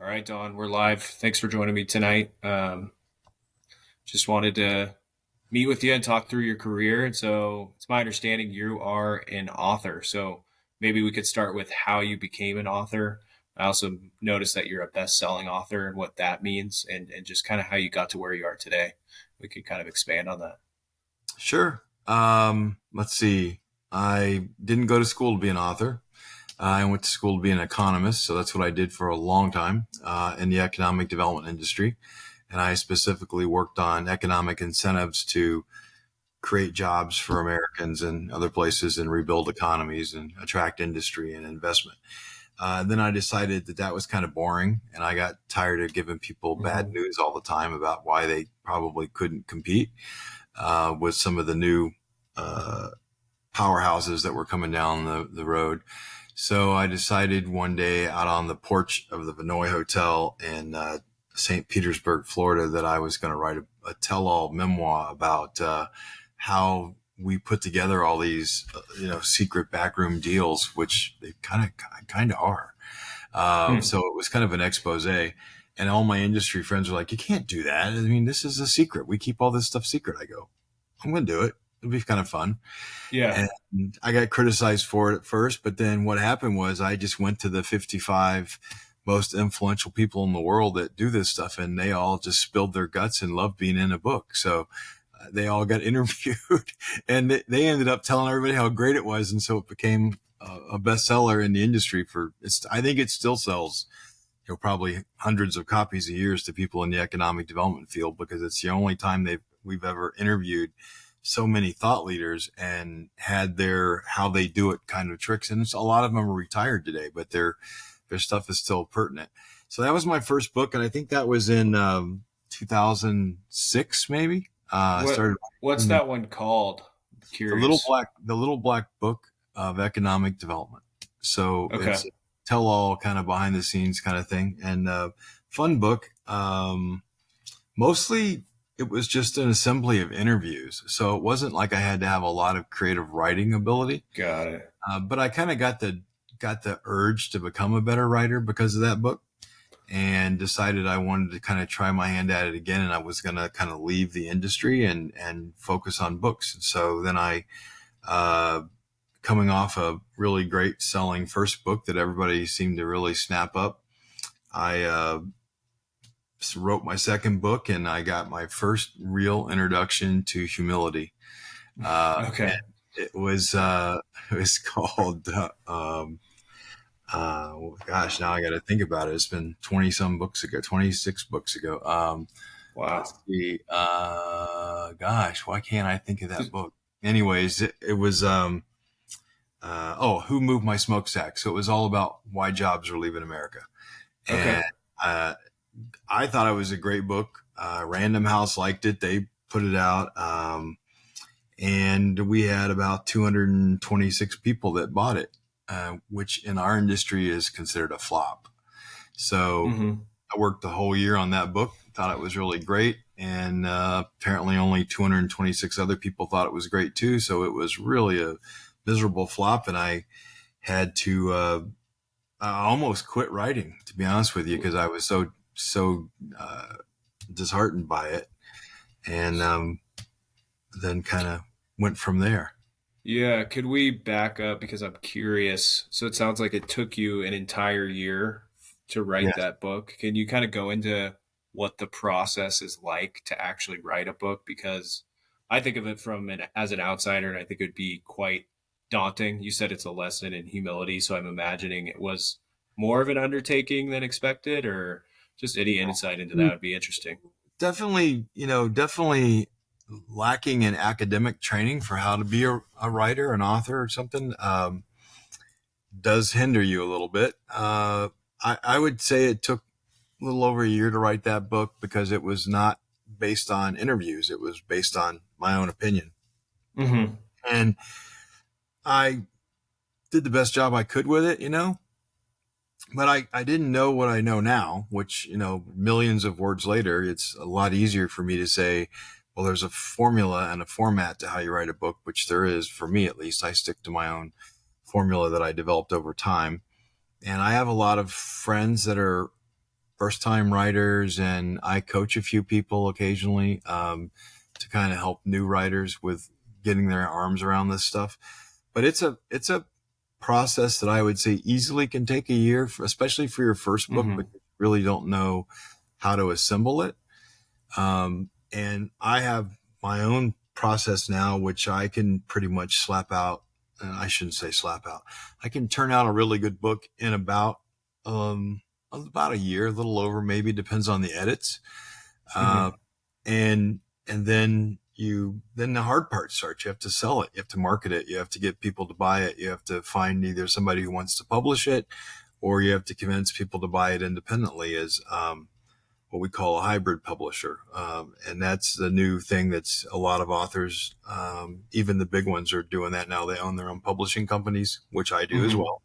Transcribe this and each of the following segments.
All right, Don, we're live. Thanks for joining me tonight. Just wanted to meet with you and talk through your career. And so it's my understanding you are an author. So maybe we could start with how you became an author. I also noticed that you're a best-selling author and what that means and just kind of how you got to where you are today. We could kind of expand on that. Sure. Let's see. I didn't go to school to be an author. I went to school to be an economist. So that's what I did for a long time in the economic development industry. And I specifically worked on economic incentives to create jobs for Americans and other places and rebuild economies and attract industry and investment. Then I decided that that was kind of boring, and I got tired of giving people bad news all the time about why they probably couldn't compete with some of the new powerhouses that were coming down the road. So I decided one day out on the porch of the Vinoy Hotel in St. Petersburg, Florida, that I was going to write a tell-all memoir about how we put together all these, secret backroom deals, which they kind of are. So it was kind of an expose. And all my industry friends were like, "You can't do that. I mean, this is a secret. We keep all this stuff secret." I go, "I'm going to do it. It'll be kind of fun." Yeah. And I got criticized for it at first, but then what happened was I just went to the 55 most influential people in the world that do this stuff, and they all just spilled their guts and loved being in a book. So they all got interviewed, and they ended up telling everybody how great it was, and so it became a bestseller in the industry. I think it still sells, probably hundreds of copies a year to people in the economic development field, because it's the only time we've ever interviewed so many thought leaders and had their how they do it kind of tricks. And a lot of them are retired today, but their stuff is still pertinent. So that was my first book, and I think that was in 2006, maybe. What's that one called? The Curious. little black book of economic development. So Okay. it's a tell all kind of behind the scenes kind of thing, and fun book. Mostly it was just an assembly of interviews. So it wasn't like I had to have a lot of creative writing ability. Got it. But I kind of got the urge to become a better writer because of that book, and decided I wanted to kind of try my hand at it again. And I was going to kind of leave the industry and focus on books. And so then I, coming off a really great selling first book that everybody seemed to really snap up, I wrote my second book, and I got my first real introduction to humility. Okay. It was called, gosh, now I got to think about it. It's been 26 books ago. Wow. Let's see. Gosh, why can't I think of that book? Anyways, it was, Who Moved My Smokestack? So it was all about why jobs are leaving America. Okay. And, I thought it was a great book. Random House liked it. They put it out. And we had about 226 people that bought it, which in our industry is considered a flop. So I worked the whole year on that book, thought it was really great. And apparently only 226 other people thought it was great too. So it was really a miserable flop. And I had to I almost quit writing, to be honest with you, because I was so disheartened by it. And then kind of went from there. Yeah, could we back up because I'm curious? So it sounds like it took you an entire year to write Yeah. that book. Can you kind of go into what the process is like to actually write a book? Because I think of it as an outsider, and I think it would be quite daunting. You said it's a lesson in humility, so I'm imagining it was more of an undertaking than expected, or just any insight into that would be interesting. Definitely lacking in academic training for how to be a writer, an author or something, does hinder you a little bit. I would say it took a little over a year to write that book because it was not based on interviews. It was based on my own opinion. Mm-hmm. And I did the best job I could with it, but I didn't know what I know now, which, millions of words later, it's a lot easier for me to say, well, there's a formula and a format to how you write a book, which there is for me, at least. I stick to my own formula that I developed over time. And I have a lot of friends that are first time writers, and I coach a few people occasionally to kind of help new writers with getting their arms around this stuff. But it's a process that I would say easily can take a year, especially for your first book, Mm-hmm. because you really don't know how to assemble it. And I have my own process now, which I can pretty much slap out. I shouldn't say slap out. I can turn out a really good book in about a year, a little over, maybe depends on the edits. Mm-hmm. Uh, and then the hard part starts. You have to sell it. You have to market it. You have to get people to buy it. You have to find either somebody who wants to publish it, or you have to convince people to buy it independently as, what we call a hybrid publisher. And that's the new thing that's a lot of authors, even the big ones are doing that now. They own their own publishing companies, which I do as Mm-hmm. well.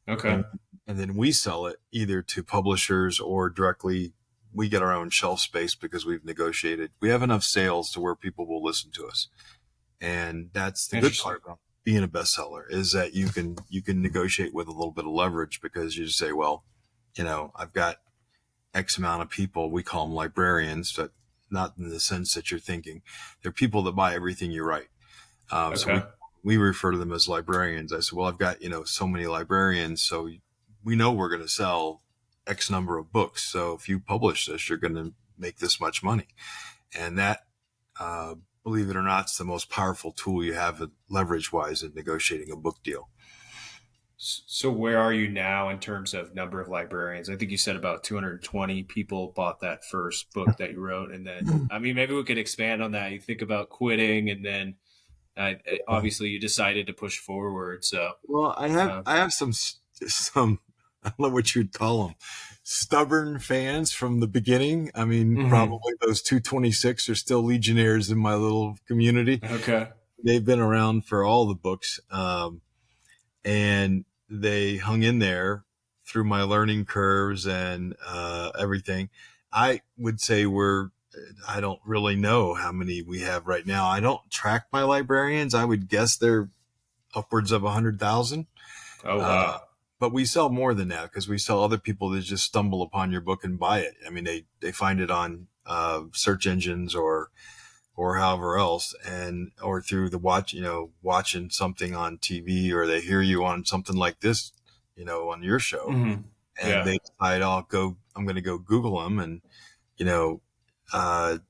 Okay. And, and then we sell it either to publishers or directly. We get our own shelf space because we've negotiated. We have enough sales to where people will listen to us. And that's the good Interesting. part about being a bestseller, is that you can negotiate with a little bit of leverage, because you just say, well, I've got X amount of people. We call them librarians, but not in the sense that you're thinking. They're people that buy everything you write. So Okay. we refer to them as librarians. I said, well, I've got, so many librarians. So we know we're going to sell X number of books. So if you publish this, you're going to make this much money. And that, believe it or not, it's the most powerful tool you have leverage wise in negotiating a book deal. So where are you now in terms of number of librarians? I think you said about 220 people bought that first book that you wrote. And then, I mean, maybe we could expand on that. You think about quitting, and then obviously you decided to push forward. So, Well, I have um, I have some I don't know what you'd call them, stubborn fans from the beginning. I mean, mhm. probably those 226 are still legionnaires in my little community. Okay. They've been around for all the books, and they hung in there through my learning curves and everything. I would say I don't really know how many we have right now. I don't track my librarians. I would guess they're upwards of 100,000. Oh, Uh, wow. but we sell more than that, because we sell other people that just stumble upon your book and buy it. I mean, they find it on search engines or however else, and or through watching something on TV, or they hear you on something like this, on your show, Hmm. and Yeah. they decide, I'm going to go Google them, and you know,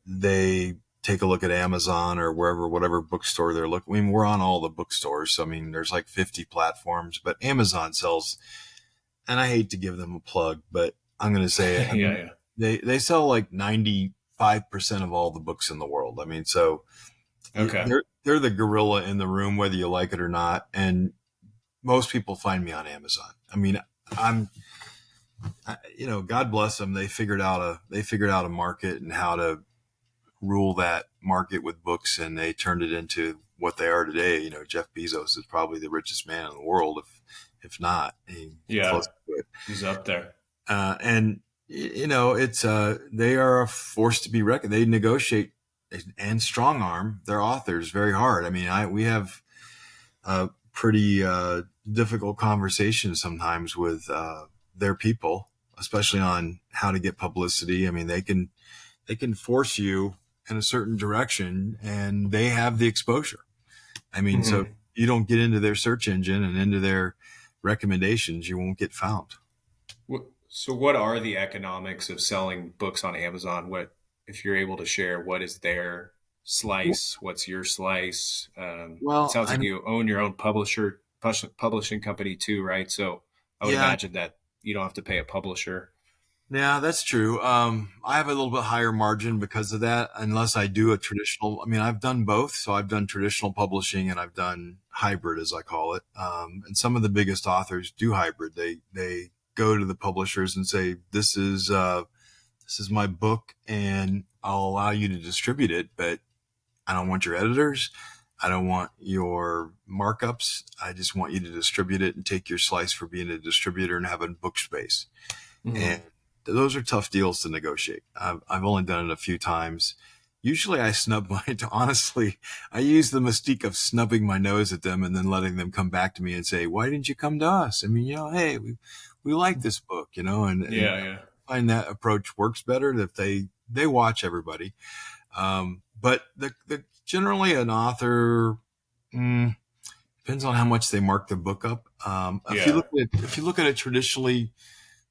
they take a look at Amazon or whatever bookstore they're looking. I mean, we're on all the bookstores. So, I mean, there's like 50 platforms, but Amazon sells, and I hate to give them a plug, but I'm going to say it. I Yeah. mean, Yeah. they sell like 95% of all the books in the world. I mean, so Okay. they're the gorilla in the room, whether you like it or not. And most people find me on Amazon. I mean, I'm, God bless them. They figured out a market and how to rule that market with books, and they turned it into what they are today. Jeff Bezos is probably the richest man in the world, if not, close Yeah. to it. He's up there. And it's they are a force to be reckoned. They negotiate and strong arm their authors very hard. I mean, we have pretty difficult conversations sometimes with their people, especially on how to get publicity. I mean, they can force you in a certain direction, and they have the exposure. I mean, so Hmm. you don't get into their search engine and into their recommendations, you won't get found. So what are the economics of selling books on Amazon? What, if you're able to share, what is their slice? What's your slice? It Well, sounds I like you own your own publishing company too, right? So I would yeah, imagine that you don't have to pay a publisher. yeah, that's true. I have a little bit higher margin because of that, unless I do a traditional. I mean, I've done both. So I've done traditional publishing and I've done hybrid, as I call it. And some of the biggest authors do hybrid. They go to the publishers and say, this is my book, and I'll allow you to distribute it, but I don't want your editors. I don't want your markups. I just want you to distribute it and take your slice for being a distributor and having book space. And Hmm. those are tough deals to negotiate. I've only done it a few times. Usually I snub honestly, I use the mystique of snubbing my nose at them and then letting them come back to me and say, why didn't you come to us? I mean, hey, we like this book, and Yeah, yeah. find that approach works better if they watch everybody. But the generally an author, depends on how much they mark the book up. Yeah. If you look at a traditionally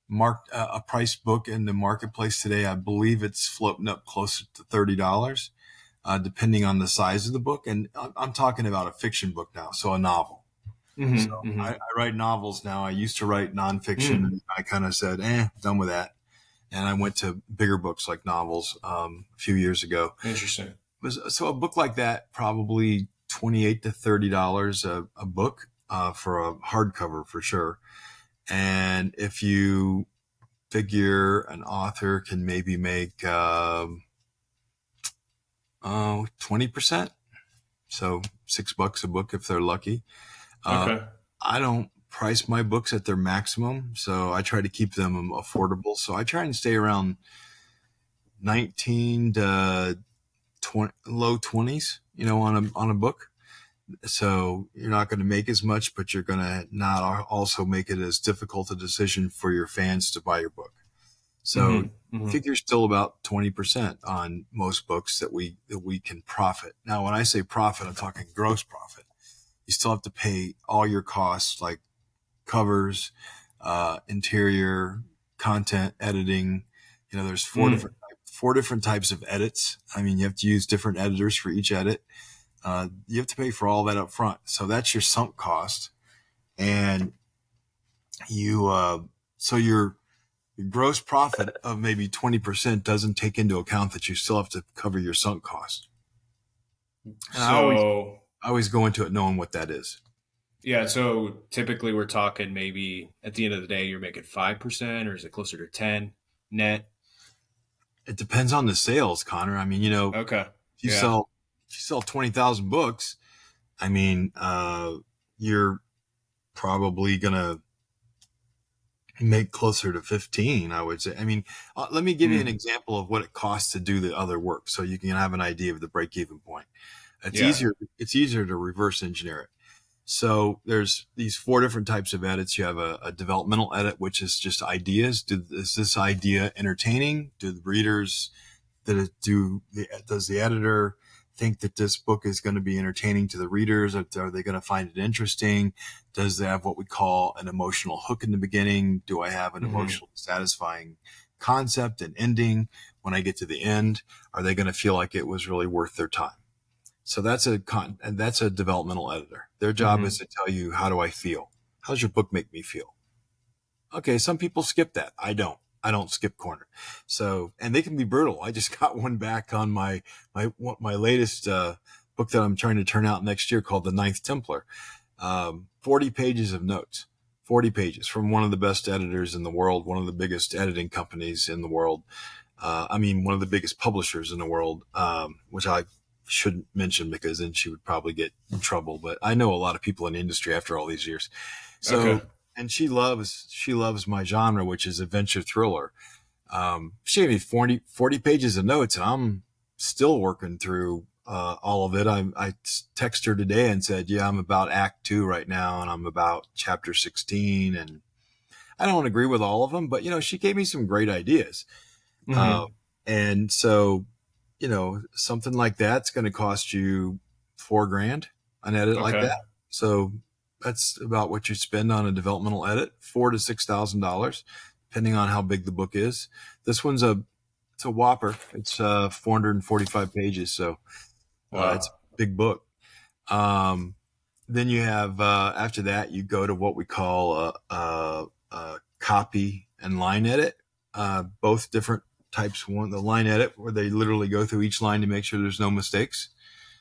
marked a price book in the marketplace today, I believe it's floating up closer to $30, depending on the size of the book. And I'm talking about a fiction book now, so a novel. So Mm-hmm. Mm-hmm. I write novels now. I used to write nonfiction, Mm. and I kind of said, done with that. And I went to bigger books like novels a few years ago. Interesting. So a book like that, probably $28 to $30 a book for a hardcover for sure. And if you figure an author can maybe make 20%, so $6 a book if they're lucky. Okay. I don't price my books at their maximum, so I try to keep them affordable. So I try and stay around 19 to 20, low 20s, on a book. So you're not going to make as much, but you're going to not also make it as difficult a decision for your fans to buy your book. So Mm-hmm. Mm-hmm. figure still about 20% on most books that we can profit. Now, when I say profit, I'm talking gross profit. You still have to pay all your costs like covers, interior, content, editing. There's Mm. four different types of edits. I mean, you have to use different editors for each edit. You have to pay for all that up front. So that's your sunk cost. And your gross profit of maybe 20% doesn't take into account that you still have to cover your sunk cost. And So I always go into it knowing what that is. yeah, so typically we're talking maybe at the end of the day you're making 5%, or is it closer to 10 net? It depends on the sales, Connor. I mean, Okay. if you Yeah. sell 20,000 books, I mean, you're probably gonna make closer to 15, I would say. I mean, let me give you an Mm. example of what it costs to do the other work, so you can have an idea of the break-even point. It's Yeah. easier to reverse engineer it. So there's these four different types of edits. You have a developmental edit, which is just ideas. Is this idea entertaining? Do the readers, does the editor think that this book is going to be entertaining to the readers? Are they going to find it interesting? Does they have what we call an emotional hook in the beginning? Do I have an Mm-hmm. emotional satisfying concept and ending? When I get to the end, are they going to feel like it was really worth their time? So that's a developmental editor. Their job Mm-hmm. is to tell you, how do I feel? How does your book make me feel? Okay, some people skip that. I don't. I don't skip corner. So, and they can be brutal. I just got one back on my latest book that I'm trying to turn out next year, called The Ninth Templar. 40 pages of notes. 40 pages from one of the best editors in the world, one of the biggest editing companies in the world. One of the biggest publishers in the world, which I shouldn't mention because then she would probably get in trouble. But I know a lot of people in the industry after all these years. Okay. So, and she loves my genre, which is adventure thriller. She gave me 40 pages of notes, and I'm still working through all of it. I texted her today and said, yeah, I'm about Act 2 right now, and I'm about chapter 16. And I don't agree with all of them, but, she gave me some great ideas. Uh, Mm-hmm. and so, something like that's going to cost you $4,000 an edit like Okay. that. So that's about what you spend on a developmental edit, $4,000 to $6,000, depending on how big the book is. This one's it's a whopper. It's 445 pages, so it's Wow. a big book. Um, then you have after that you go to what we call a copy and line edit. Both different types. One, the line edit, where they literally go through each line to make sure there's no mistakes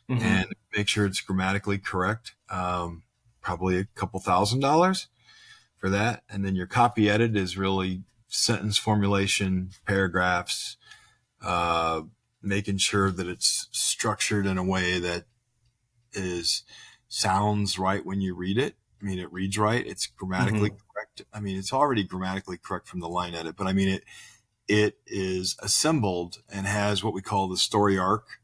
Mm-hmm. and make sure it's grammatically correct. Probably a couple $1,000s for that. And then your copy edit is really sentence formulation, paragraphs, making sure that it's structured in a way that sounds right when you read it. I mean, it reads right. It's grammatically Mm-hmm. correct. I mean, it's already grammatically correct from the line edit, but I mean, it is assembled and has what we call the story arc,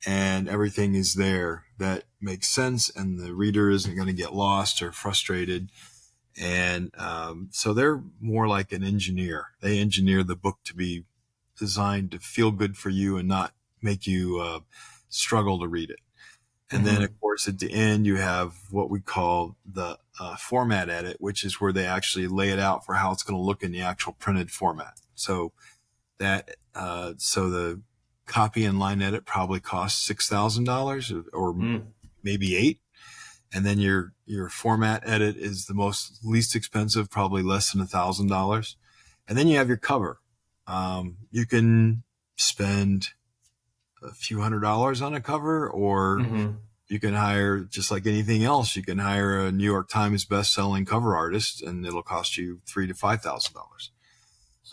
and everything is there that makes sense, and the reader isn't going to get lost or frustrated. And so they're more like an engineer. They engineer the book to be designed to feel good for you and not make you struggle to read it. And then, of Mm-hmm. course, at the end, you have what we call the format edit, which is where they actually lay it out for how it's going to look in the actual printed format. So so the copy and line edit probably costs $6,000 or Mm. maybe eight. And then your format edit is the most least expensive, probably less than $1,000. And then you have your cover. You can spend a few $100s on a cover, or Mm-hmm. you can hire, just like anything else, you can hire a New York Times best-selling cover artist, and it'll cost you $3,000 to $5,000.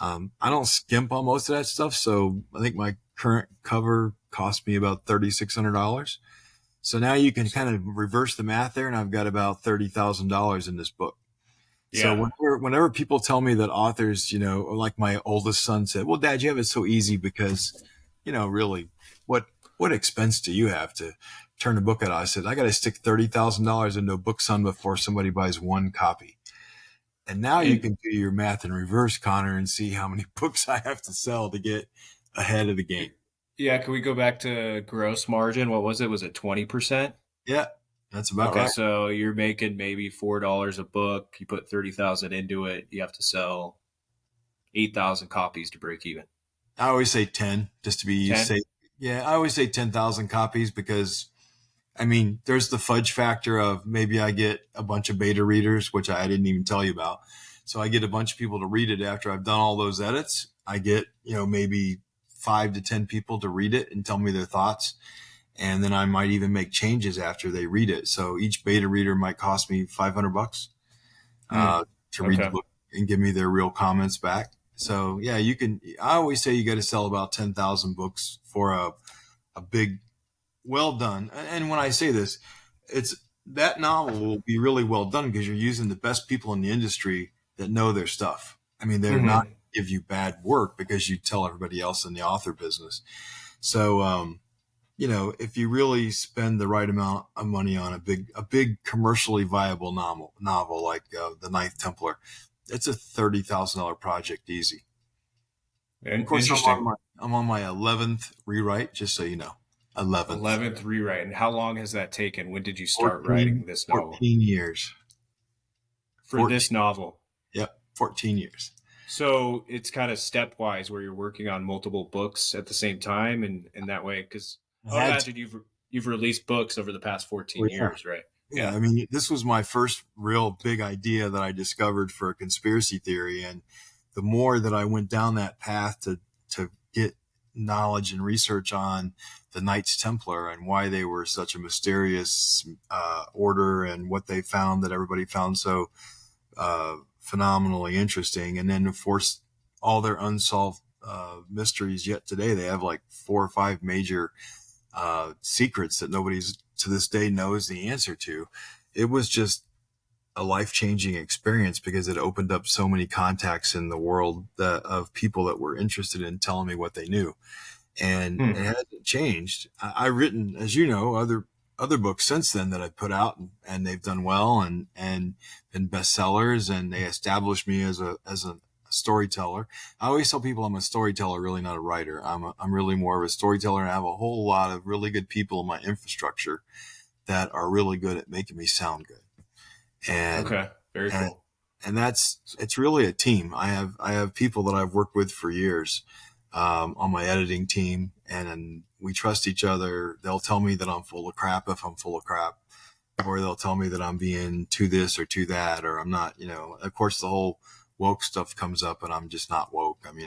I don't skimp on most of that stuff, so I think my current cover cost me about $3,600. So now you can kind of reverse the math there, and I've got about $30,000 in this book. So Yeah. whenever people tell me that authors, like my oldest son said, "Well, Dad, you have it so easy because, really, what expense do you have to turn a book out?" I said, "I got to stick $30,000 into a book, son, before somebody buys one copy." And now you And can do your math in reverse, Connor, and see how many books I have to sell to get ahead of the game. yeah, can we go back to gross margin? What was it? Was it 20%? Yeah, that's about Okay, right. so you're making maybe $4 a book. You put 30,000 into it. You have to sell 8,000 copies to break even. I always say 10 just to be 10? safe. Yeah, I always say 10,000 copies because, I mean, there's the fudge factor of maybe I get a bunch of beta readers, which I didn't even tell you about. So I get a bunch of people to read it after I've done all those edits. I get, maybe 5 to 10 people to read it and tell me their thoughts. And then I might even make changes after they read it. So each beta reader might cost me $500 Mm, to read the okay. book and give me their real comments back. So yeah, you can. I always say you got to sell about 10,000 books for a big, well done. And when I say this, it's that novel will be really well done because you're using the best people in the industry that know their stuff. I mean, they're not Mm-hmm. give you bad work because you tell everybody else in the author business. So if you really spend the right amount of money on a big commercially viable novel like the Ninth Templar, it's a $30,000 project easy. Of course, Interesting. I'm on my 11th rewrite, just so you know, 11th, 11th rewrite. And how long has that taken? When did you start 14, writing this novel? 14 years, For 14, this novel. yep, 14 years. So it's kind of stepwise where you're working on multiple books at the same time and that way, because I I would had to, imagine you've released books over the past oh, 14 yeah. years, right? Yeah, Yeah. I mean, this was my first real big idea that I discovered for a conspiracy theory, and the more that I went down that path to get knowledge and research on the Knights Templar and why they were such a mysterious order and what they found that everybody found so phenomenally interesting, and then of course all their unsolved mysteries yet today. They have like 4 or 5 major secrets that nobody's to this day knows the answer to. It was just a life-changing experience because it opened up so many contacts in the world of people that were interested in telling me what they knew, and it Hmm. hasn't changed. I've written, as you know, other books since then that I put out, and they've done well and been bestsellers, and they established me as a storyteller. I always tell people I'm a storyteller, really not a writer. I'm really more of a storyteller, and I have a whole lot of really good people in my infrastructure that are really good at making me sound good. And Okay. Very and cool. and it's really a team. I have people that I've worked with for years on my editing team, and we trust each other. They'll tell me that I'm full of crap if I'm full of crap, or they'll tell me that I'm being too this or too that, or I'm not. Of course, the whole woke stuff comes up, and I'm just not woke. I'm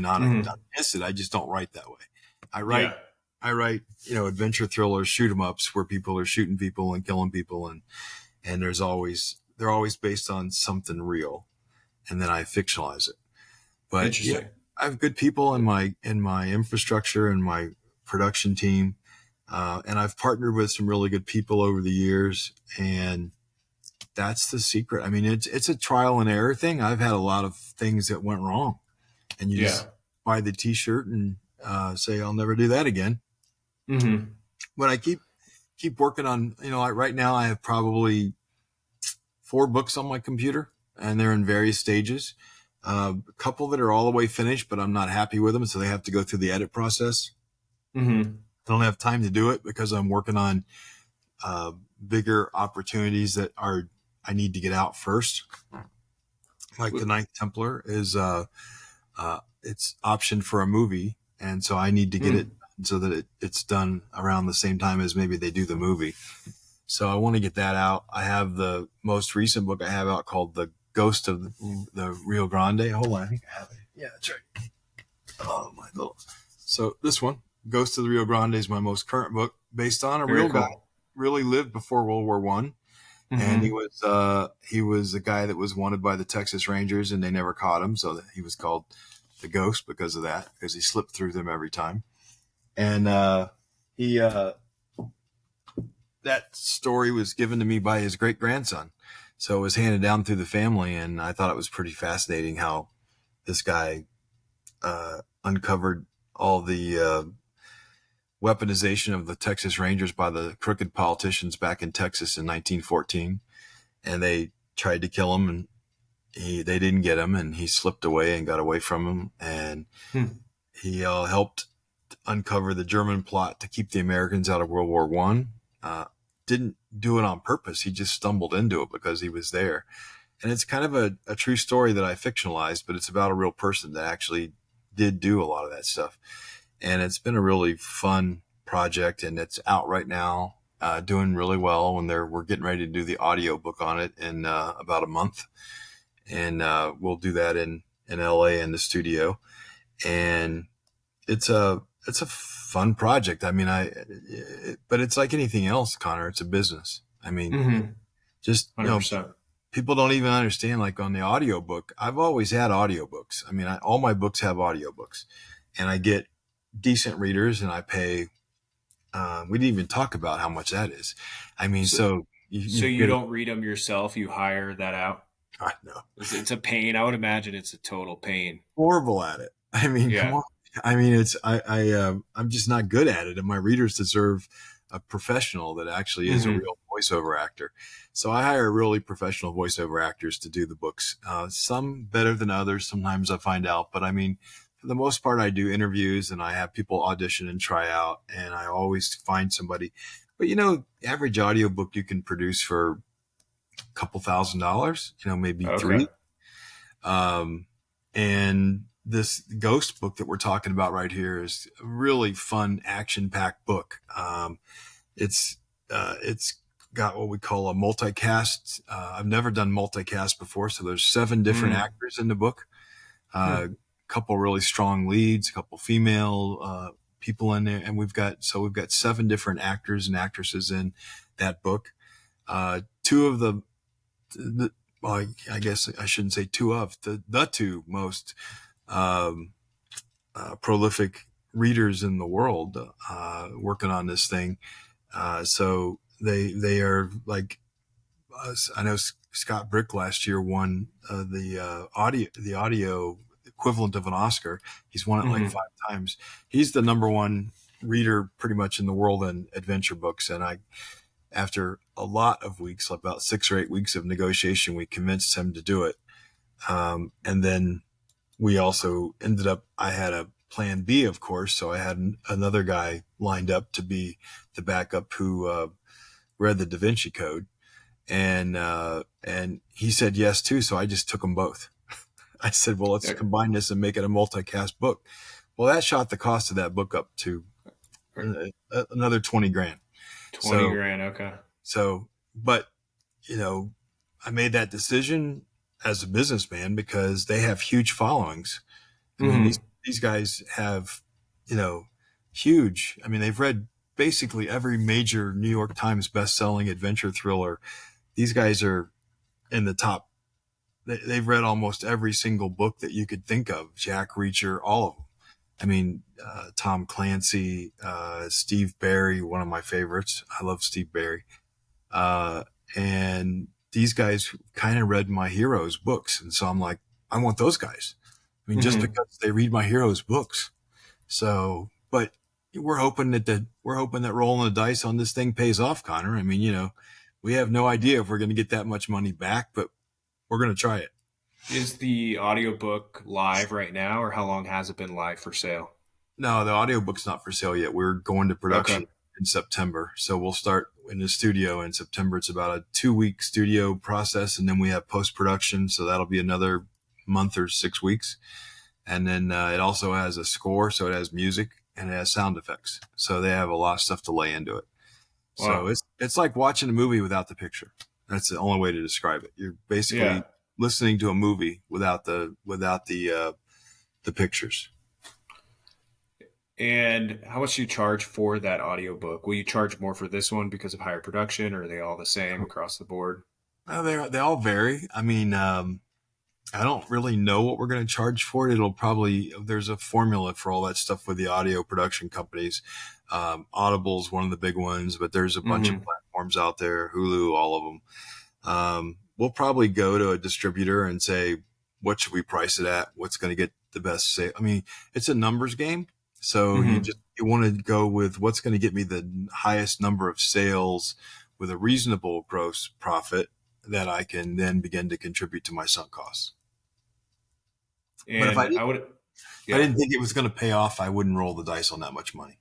not Hmm. against it. I just don't write that way. I write. Yeah. I write, adventure thrillers, shoot 'em ups where people are shooting people and killing people, and they're always based on something real, and then I fictionalize it. But yeah, Interesting. I have good people in my infrastructure and my production team, and I've partnered with some really good people over the years, and that's the secret. I mean, it's a trial and error thing. I've had a lot of things that went wrong, and you just Yeah. buy the T-shirt and say, "I'll never do that again." Hmm. But I keep working on, like right now I have probably 4 books on my computer, and they're in various stages. A couple that are all the way finished, but I'm not happy with them, so they have to go through the edit process. Mm-hmm. I don't have time to do it because I'm working on bigger opportunities that I need to get out first. Like the Ninth Templar is it's optioned for a movie, and so I need to get it so that it's done around the same time as maybe they do the movie. So I want to get that out. I have the most recent book I have out called The Ghost of the Rio Grande. Hold on, I think I have it. Yeah, that's right. Oh, my little. So this one, Ghost of the Rio Grande, is my most current book, based on a real guy, really lived before World War I. And he was a guy that was wanted by the Texas Rangers, and they never caught him, so that he was called the Ghost because of that, because he slipped through them every time. And he that story was given to me by his great grandson, so it was handed down through the family, and I thought it was pretty fascinating how this guy uncovered all the weaponization of the Texas Rangers by the crooked politicians back in Texas in 1914, and they tried to kill him, and they didn't get him, and he slipped away and got away from him, and he helped uncover the German plot to keep the Americans out of World War I. Didn't do it on purpose. He just stumbled into it because he was there. And it's kind of a true story that I fictionalized, but it's about a real person that actually did do a lot of that stuff. And it's been a really fun project, and it's out right now, doing really well. We're getting ready to do the audio book on it in about a month. And we'll do that in LA in the studio. And it's a fun project. I mean, but it's like anything else, Connor. It's a business. I mean, just 100%. People don't even understand, like on the audiobook, I've always had audiobooks. I mean, all my books have audiobooks, and I get decent readers, and I pay, we didn't even talk about how much that is. I mean, so you don't read them yourself, you hire that out? I know. It's a pain. I would imagine it's a total pain. Horrible at it. I mean, come on. I mean, I'm just not good at it, and my readers deserve a professional that actually is a real voiceover actor. So I hire really professional voiceover actors to do the books. Some better than others. Sometimes I find out, but I mean, for the most part, I do interviews, and I have people audition and try out, and I always find somebody. But average audiobook you can produce for a couple $1,000, maybe $3. And this Ghost book that we're talking about right here is a really fun, action-packed book. It's got what we call a multicast. I've never done multicast before, so there's 7 different actors in the book. A couple really strong leads, a couple female people in there, and we've got 7 different actors and actresses in that book. 2 of well, I guess I shouldn't say 2 of the 2 most prolific readers in the world working on this thing. So they are like, I know Scott Brick last year won the audio equivalent of an Oscar. He's won it like 5 times. He's the #1 reader pretty much in the world in adventure books. And after a lot of weeks, about 6 or 8 weeks of negotiation, we convinced him to do it. And then we also ended up, I had a plan B, of course. So I had another guy lined up to be the backup who read the Da Vinci Code. And he said yes too. So I just took them both. I said, well, let's combine this and make it a multicast book. Well, that shot the cost of that book up to another $20,000. 20 grand. Okay. So, but I made that decision as a businessman because they have huge followings. I mean, these guys have, huge. I mean, they've read basically every major New York Times best-selling adventure thriller. These guys are in the top. They've read almost every single book that you could think of. Jack Reacher, all of them. I mean, Tom Clancy, Steve Barry, one of my favorites. I love Steve Barry. And these guys kind of read my heroes' books. And so I'm like, I want those guys. I mean, just because they read my heroes' books. So, but we're hoping that rolling the dice on this thing pays off, Connor. I mean, We have no idea if we're going to get that much money back, but we're going to try it. Is the audiobook live right now, or how long has it been live for sale? No, the audiobook's not for sale yet. We're going to Okay. production in September. So we'll start in the studio in September. It's about a 2-week studio process. And then we have post production. So that'll be another month or 6 weeks. And then it also has a score. So it has music and it has sound effects. So they have a lot of stuff to lay into it. So Wow. it's like watching a movie without the picture. That's the only way to describe it. You're Yeah. basically listening to a movie without the pictures. And how much do you charge for that audiobook? Will you charge more for this one because of higher production, or are they all the same across the board? They all vary. I mean, I don't really know what we're going to charge for it. It'll probably, there's a formula for all that stuff with the audio production companies. Audible's one of the big ones, but there's a bunch of Mm-hmm. platforms out there, Hulu, all of them. We'll probably go to a distributor and say, what should we price it at? What's going to get the best sale? I mean, it's a numbers game. So Mm-hmm. you want to go with what's going to get me the highest number of sales with a reasonable gross profit that I can then begin to contribute to my sunk costs. But And I would, if I yeah. didn't think it was going to pay off, I wouldn't roll the dice on that much money.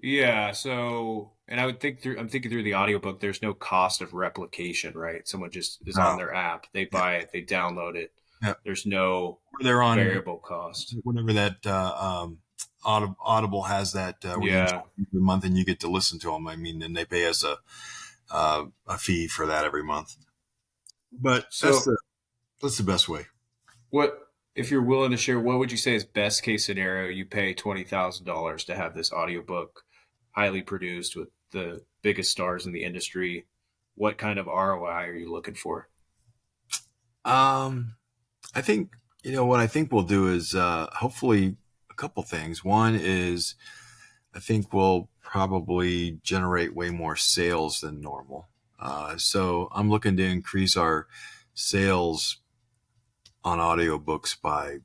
Yeah, so and I would think through I'm thinking through the audiobook, there's no cost of replication, right? Someone just is on No. their app, they Yeah. buy it, they download it. Yeah. There's no They're on variable cost. whatever that Audible has that where you can Yeah. charge every month and you get to listen to them. I mean, and they pay us a fee for that every month. But So that's the best way. what if you're willing to share, what would you say is best case scenario? You pay $20,000 to have this audiobook highly produced with the biggest stars in the industry. What kind of ROI are you looking for? Um, I think what I think we'll do is hopefully a couple things. One is I think we'll probably generate way more sales than normal. So I'm looking to increase our sales on audiobooks by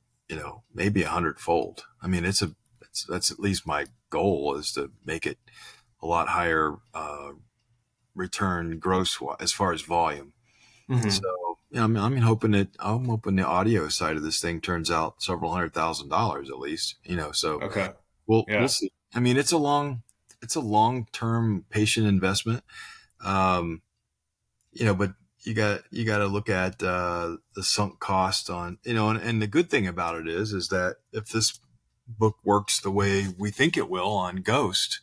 maybe 100-fold. I mean, that's at least my goal is to make it a lot higher return gross as far as volume. So Mm-hmm. I'm hoping the audio side of this thing turns out several $100,000 at least. So Okay. we'll Yeah. see. I mean, it's a long term patient investment. Um, but you got to look at the sunk cost on and the good thing about it is that if this book works the way we think it will on Ghost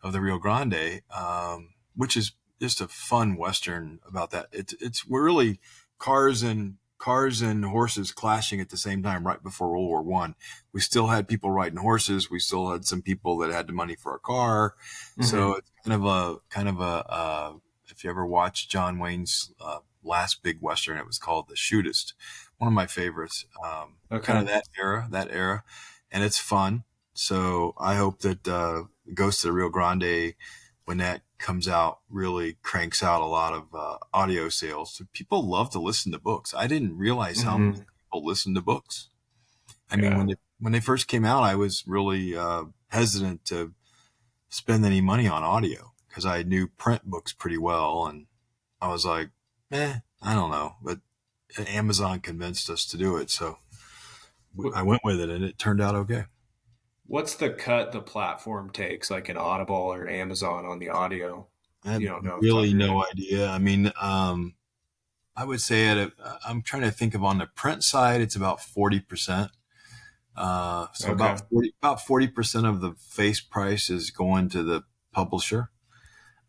of the Rio Grande, which is just a fun Western about that. We're really cars and horses clashing at the same time right before World War One. We still had people riding horses. We still had some people that had the money for a car. Mm-hmm. So it's kind of a if you ever watched John Wayne's last big Western, it was called The Shootist. One of my favorites. Kind Okay. of that era, and it's fun. So I hope that Ghost of the Rio Grande, when that comes out, really cranks out a lot of audio sales. So people love to listen to books. I didn't realize how many Mm-hmm. people listen to books. I mean, Yeah. when they first came out, I was really hesitant to spend any money on audio because I knew print books pretty well, and I was like, I don't know. But Amazon convinced us to do it, so I went with it, and it turned out okay. What's the cut the platform takes, like an Audible or an Amazon on the audio? I have You don't know off the top of really your no head. idea. I mean, I would say I'm trying to think of on the print side, it's about 40%. So Okay. about 40% of the face price is going to the publisher,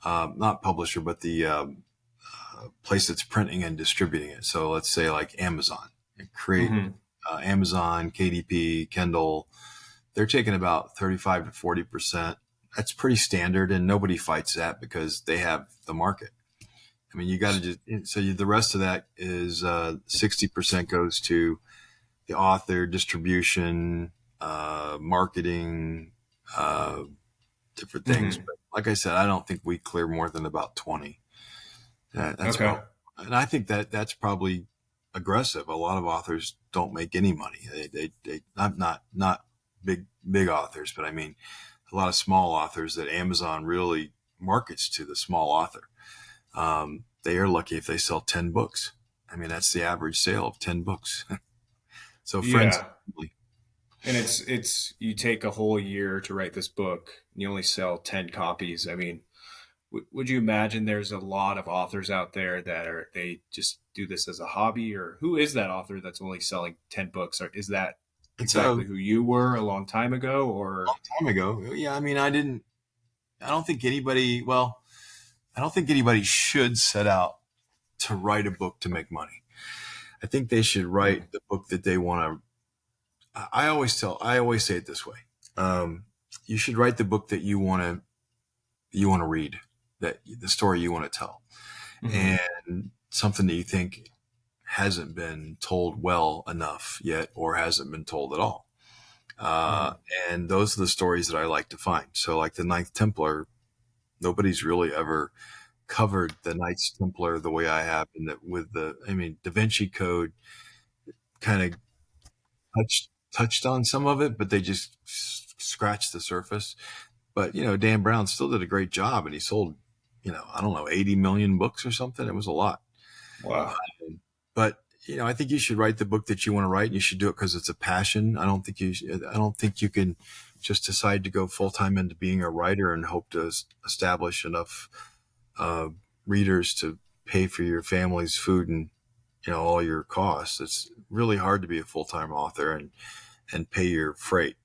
not publisher, but the place that's printing and distributing it. So let's say like Amazon, Mm-hmm. Amazon, KDP, Kindle, they're taking about 35 to 40%. That's pretty standard, and nobody fights that because they have the market. I mean, you got to the rest of that is 60% goes to the author, distribution, marketing, uh, different things. Mm-hmm. But like I said, I don't think we clear more than about 20. That's Okay. probably, and I think that's probably aggressive. A lot of authors don't make any money. They not big authors, but I mean, a lot of small authors that Amazon really markets to the small author. they are lucky if they sell 10 books. I mean, that's the average sale of 10 books. So friends, Yeah. And it's you take a whole year to write this book and you only sell 10 copies. I mean, would you imagine there's a lot of authors out there that are they just do this as a hobby, or who is that author that's only selling 10 books? Or is that it's a exactly who you were a long time ago, or long time ago. Yeah, I mean, I don't think anybody, well, I don't think anybody should set out to write a book to make money. I think they should mm, write the book that they want to. I always say it this way. Um, you should write the book that you want to read, that the story you want to tell, mm-hmm. and something that you think hasn't been told well enough yet, or hasn't been told at all. Uh, Mm-hmm. and those are the stories that I like to find. So, like the Ninth Templar, nobody's really ever covered the Knights Templar the way I have, and that with I mean, Da Vinci Code kind of touched on some of it, but they just scratched the surface. But Dan Brown still did a great job, and he sold, I don't know, 80 million books or something. It was a lot. Wow. But I think you should write the book that you want to write, and you should do it because it's a passion. I don't think you can just decide to go full time into being a writer and hope to establish enough uh, readers to pay for your family's food and all your costs. It's really hard to be a full time author and pay your freight.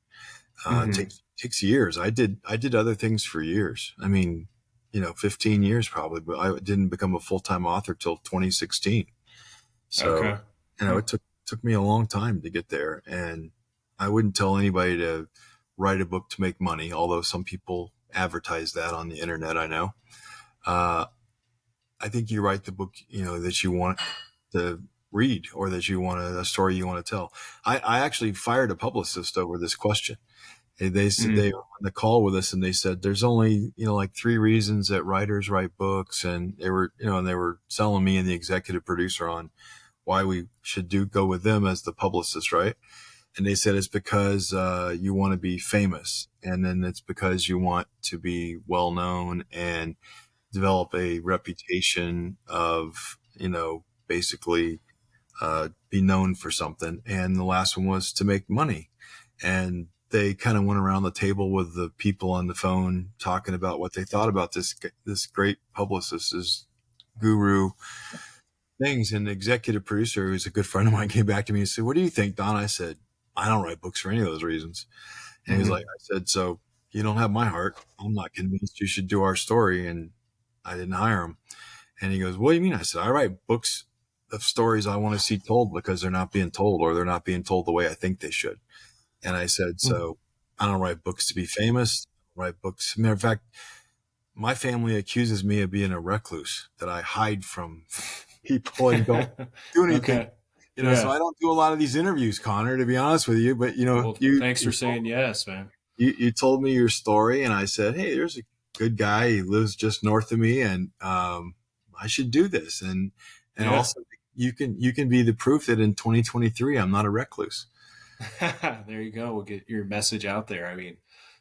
It Mm-hmm. takes years. I did other things for years. I mean, 15 years probably, but I didn't become a full time author till 2016. So, Okay. Huh. it took me a long time to get there, and I wouldn't tell anybody to write a book to make money, although some people advertise that on the internet. I know. Uh, I think you write the book, that you want to read, or that you want a story you want to tell. I actually fired a publicist over this question. They said Mm. they were on the call with us, and they said there's only like 3 reasons that writers write books, and they were selling me and the executive producer on why we should go with them as the publicist, right? And they said it's because you want to be famous, and then it's because you want to be well known and develop a reputation of basically be known for something. And the last one was to make money. And they kind of went around the table with the people on the phone talking about what they thought about this great publicist's guru things. And the executive producer, who's a good friend of mine, came back to me and said, "What do you think, Don?" I said, "I don't write books for any of those reasons." And he's like, Mm-hmm. "I said, so you don't have my heart. I'm not convinced you should do our story." And I didn't hire him. And he goes, "What do you mean?" I said, "I write books of stories I want to see told because they're not being told, or they're not being told the way I think they should." And I said, Mm. "So I don't write books to be famous. I write books." Matter of fact, my family accuses me of being a recluse, that I hide from people and don't do anything. Okay. So Yeah. I don't do a lot of these interviews, Connor, to be honest with you. But Well, thanks for saying yes, man. you told me your story, and I said, "Hey, there's a good guy. He lives just north of me, and I should do this." And Yeah. also, you can be the proof that in 2023 I'm not a recluse. There you go. We'll get your message out there. I mean,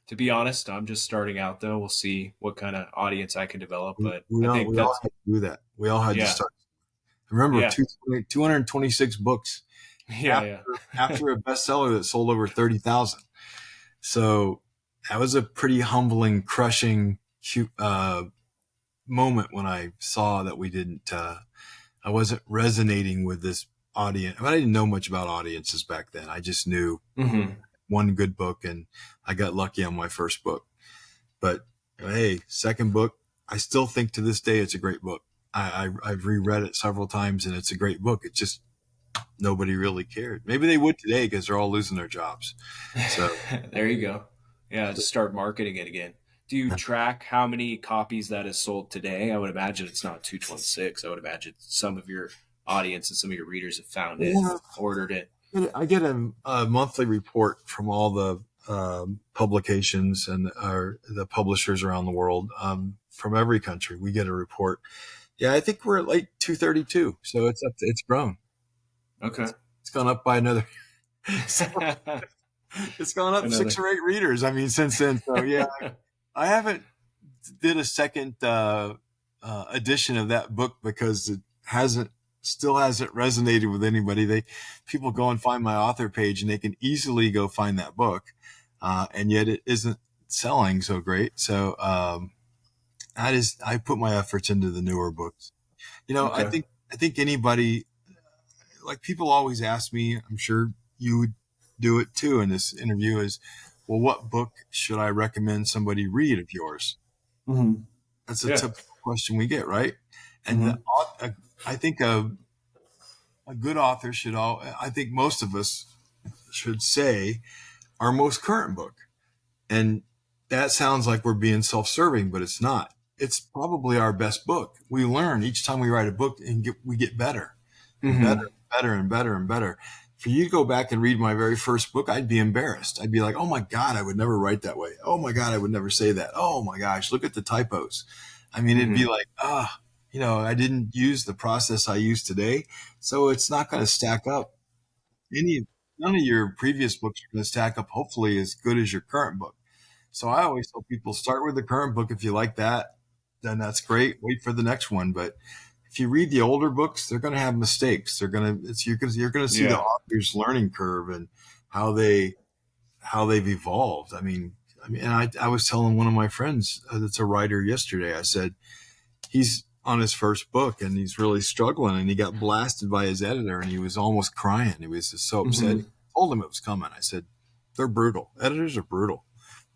to be honest, I'm just starting out though. We'll see what kind of audience I can develop, but I think We all that's had to do that. We all had to yeah. start. Remember, Yeah. 226 books Yeah, after yeah. after a bestseller that sold over 30,000. So that was a pretty humbling, crushing moment when I saw that we didn't. I wasn't resonating with this audience. I didn't know much about audiences back then. I just knew Hmm. one good book, and I got lucky on my first book. But hey, second book, I still think to this day it's a great book. I've reread it several times, and it's a great book. It just nobody really cared. Maybe they would today because they're all losing their jobs. So There you go. Yeah, just start marketing it again. Do you track how many copies that is sold today? I would imagine it's not 226. I would imagine some of your audience and some of your readers have found it, yeah, ordered it. I get a monthly report from all the publications and the publishers around the world, from every country. We get a report. Yeah, I think we're at like 232. So it's grown. Okay. It's gone up by another. So it's gone up Another. 6 or 8 readers. I mean, since then. So yeah, I haven't did a second edition of that book because it still hasn't resonated with anybody. People go and find my author page and they can easily go find that book. And yet it isn't selling so great. So, I put my efforts into the newer books. Okay. I think anybody, like, people always ask me, I'm sure you would do it too in this interview, is, well, what book should I recommend somebody read of yours? Hmm. That's a Yeah. typical question we get, right? And Hmm. I think a good author I think most of us should say our most current book. And that sounds like we're being self-serving, but it's not. It's probably our best book. We learn each time we write a book and we get better and better Hmm. and better and better and better. For you to go back and read my very first book, I'd be embarrassed. I'd be like, oh my God, I would never write that way. Oh my God, I would never say that. Oh my gosh, look at the typos. I mean, it'd be Hmm. like, I didn't use the process I use today. So it's not going to stack up. Any, None of your previous books are going to stack up, hopefully, as good as your current book. So I always tell people, start with the current book. If you like that, then that's great. Wait for the next one. But if you read the older books, they're going to have mistakes. You're going to see the Yeah. author's learning curve and how they've evolved. And I was telling one of my friends that's a writer yesterday. I said he's on his first book and he's really struggling, and he got blasted by his editor, and he was almost crying. He was just so upset. Hmm. I told him it was coming. I said, they're brutal. Editors are brutal.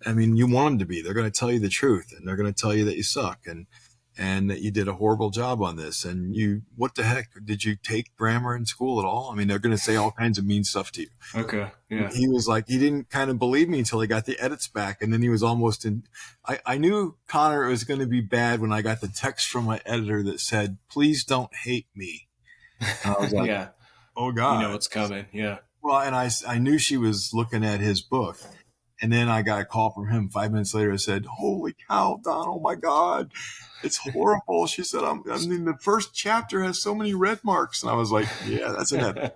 I mean, you want them to be. They're going to tell you the truth, and they're going to tell you that you suck and that you did a horrible job on this. And what the heck? Did you take grammar in school at all? I mean, they're going to say all kinds of mean stuff to you. Okay. Yeah. He was like, he didn't kind of believe me until he got the edits back. And then he was almost in. I knew, Connor, it was going to be bad when I got the text from my editor that said, please don't hate me. And I was like, Yeah. oh You know God. what's coming. Yeah. Well, and I knew she was looking at his book. And then I got a call from him 5 minutes later. I said, holy cow, Don, oh my God, it's horrible. She said, the first chapter has so many red marks. And I was like, yeah, that's an edit.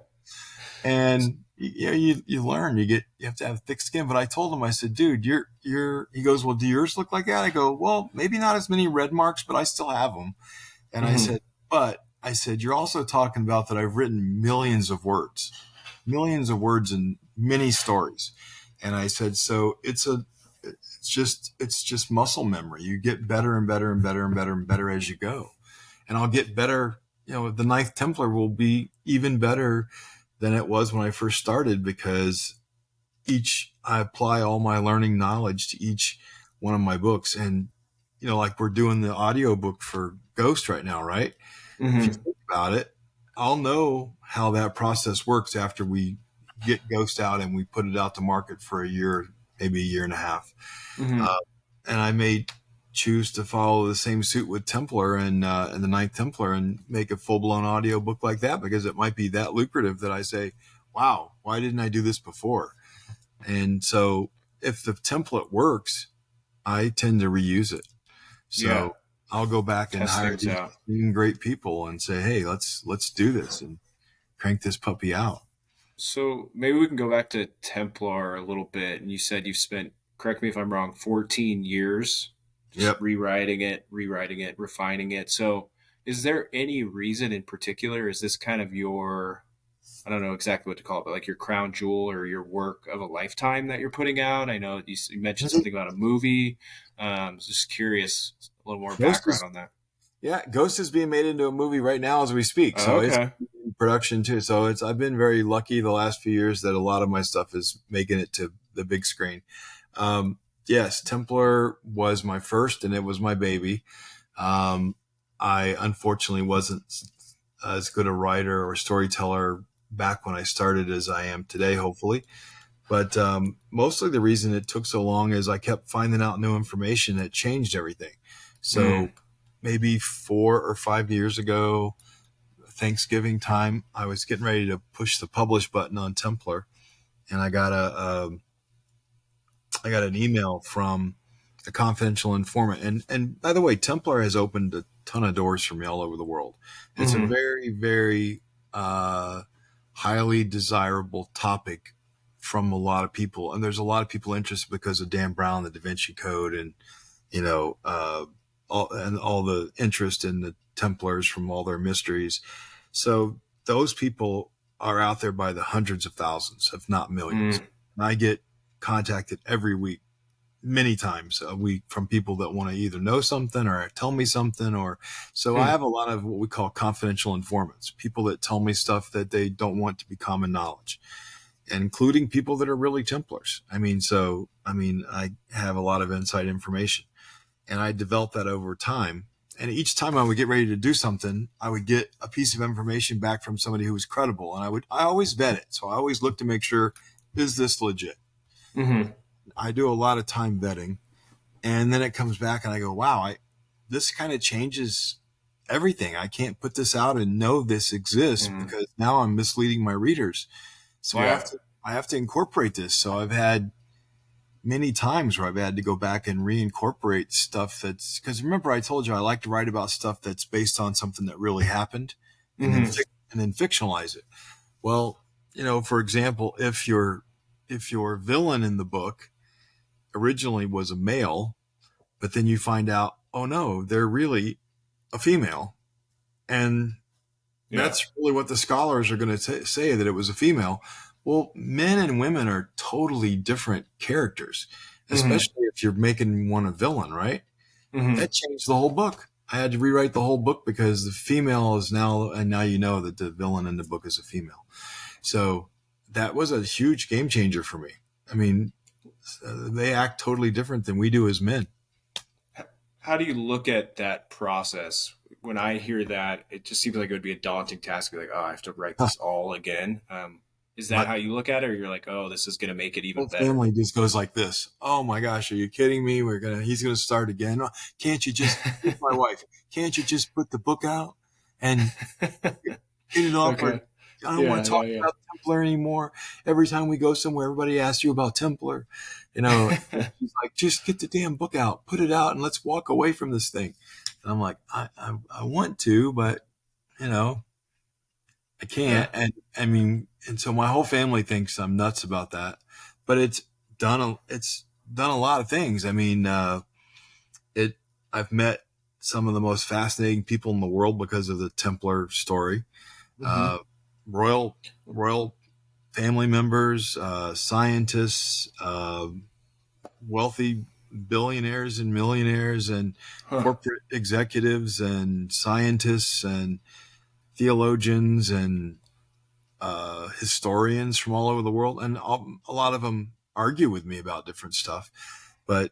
And you learn, you have to have thick skin. But I told him, I said, dude, he goes, well, do yours look like that? I go, well, maybe not as many red marks, but I still have them. And Hmm. I said, you're also talking about that I've written millions of words and many stories. And I said, so it's just muscle memory. You get better and better and better and better and better as you go. And I'll get better. The Ninth Templar will be even better than it was when I first started, because I apply all my learning knowledge to each one of my books. And, like we're doing the audio book for Ghost right now, right? If you Hmm. think about it, I'll know how that process works after we get Ghost out and we put it out to market for a year, maybe a year and a half. Hmm. Uh, and I may choose to follow the same suit with Templar and the Ninth Templar and make a full blown audio book like that, because it might be that lucrative that I say, wow, why didn't I do this before? And so if the template works, I tend to reuse it. Yeah. So I'll go back and Test hire things these out. great people and say, hey, let's do this and crank this puppy out. So maybe we can go back to Templar a little bit. And you said you've spent, correct me if I'm wrong, 14 years just Yep. rewriting it, refining it. So is there any reason in particular? Is this kind of your, I don't know exactly what to call it, but like your crown jewel or your work of a lifetime that you're putting out? I know you mentioned something about a movie. Just curious, a little more Ghost background is on that. Ghost is being made into a movie right now as we speak. Oh, So it's okay. in production too. So I've been very lucky the last few years that a lot of my stuff is making it to the big screen. Um, yes, Templar was my first and it was my baby. Um, I unfortunately wasn't as good a writer or storyteller back when I started as I am today, hopefully. But mostly the reason it took so long is I kept finding out new information that changed everything. Mm, So maybe 4 or 5 years ago, Thanksgiving time, I was getting ready to push the publish button on Templar, and I got an email from a confidential informant. And by the way, Templar has opened a ton of doors for me all over the world. It's a hmm. very, very highly desirable topic from a lot of people, and there's a lot of people interested because of Dan Brown, the Da Vinci Code, and you know, uh, all the interest in the Templars from all their mysteries. So those people are out there by the hundreds of thousands, if not millions. Mm. And I get contacted every week, many times a week, from people that want to either know something or tell me something. Or so I Mm. have a lot of what we call confidential informants, people that tell me stuff that they don't want to be common knowledge, including people that are really Templars. I have a lot of inside information, and I developed that over time. And each time I would get ready to do something, I would get a piece of information back from somebody who was credible, and I always vet it. So I always look to make sure, is this legit? Mm-hmm. I do a lot of time vetting, and then it comes back, and I go, wow, this kind of changes everything. I can't put this out and know this exists Mm. because now I'm misleading my readers. So Yeah. I have to incorporate this. So I've had many times where I've had to go back and reincorporate stuff that's, because remember I told you I like to write about stuff that's based on something that really happened, and then Mm-hmm. fictionalize it. Well, for example, if your villain in the book originally was a male, but then you find out, oh no, they're really a female, and Yeah. that's really what the scholars are going to say, that it was a female. Well, men and women are totally different characters, Mm-hmm. especially if you're making one a villain, right? Mm-hmm. That changed the whole book. I had to rewrite the whole book because the female is now, and now you know that the villain in the book is a female. So that was a huge game changer for me. I mean, they act totally different than we do as men. How do you look at that process? When I hear that, it just seems like it would be a daunting task. Be like, oh, I have to write Huh. this all again. Is that My how you look at it, or you're like, oh, this is going to make it even whole better? family just goes like this. Oh my gosh, are you kidding me? He's gonna start again. Oh, can't you just, here's my wife, can't you just put the book out and get it off our, Okay. I don't Yeah. want to Yeah. talk Yeah. about Templar anymore. Every time we go somewhere, everybody asks you about Templar. He's like, just get the damn book out, put it out, and let's walk away from this thing. And I'm like, I want to, but you know, I Yeah. can't. And I mean, and so my whole family thinks I'm nuts about that, but it's done a lot of things. I mean, it, I've met some of the most fascinating people in the world because of the Templar story. Mm-hmm. Uh, royal family members, scientists, wealthy billionaires and millionaires, and Huh. corporate executives and scientists and theologians and historians from all over the world. And a lot of them argue with me about different stuff, but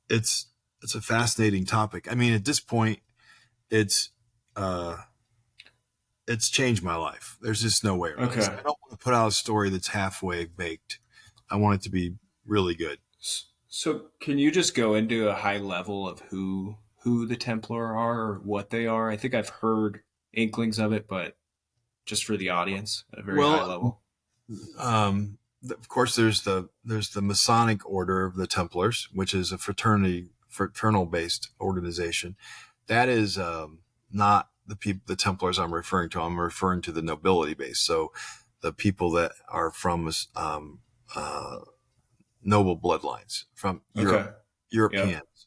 it's a fascinating topic. I mean, at this point, it's uh, it's changed my life. There's just no way around this. Okay. I don't want to put out a story that's halfway baked. I want it to be really good. So, can you just go into a high level of who the Templar are or what they are? I think I've heard inklings of it, but just for the audience at a very high Well, level. of course, there's the Masonic Order of the Templars, which is a fraternal based organization. That is not the Templars I'm referring to. I'm referring to the nobility base. So the people that are from uh, noble bloodlines from Okay. Yep. Europeans.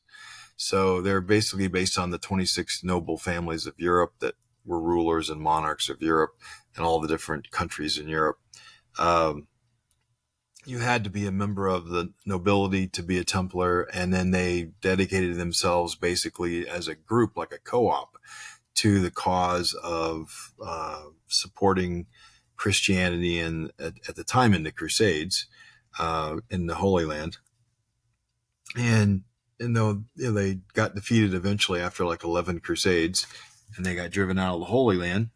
So they're basically based on the 26 noble families of Europe that were rulers and monarchs of Europe and all the different countries in Europe. Um, you had to be a member of the nobility to be a Templar, and then they dedicated themselves basically as a group, like a co-op, to the cause of supporting Christianity and at the time in the Crusades in the Holy Land. And though they got defeated eventually after like 11 Crusades, and they got driven out of the Holy Land,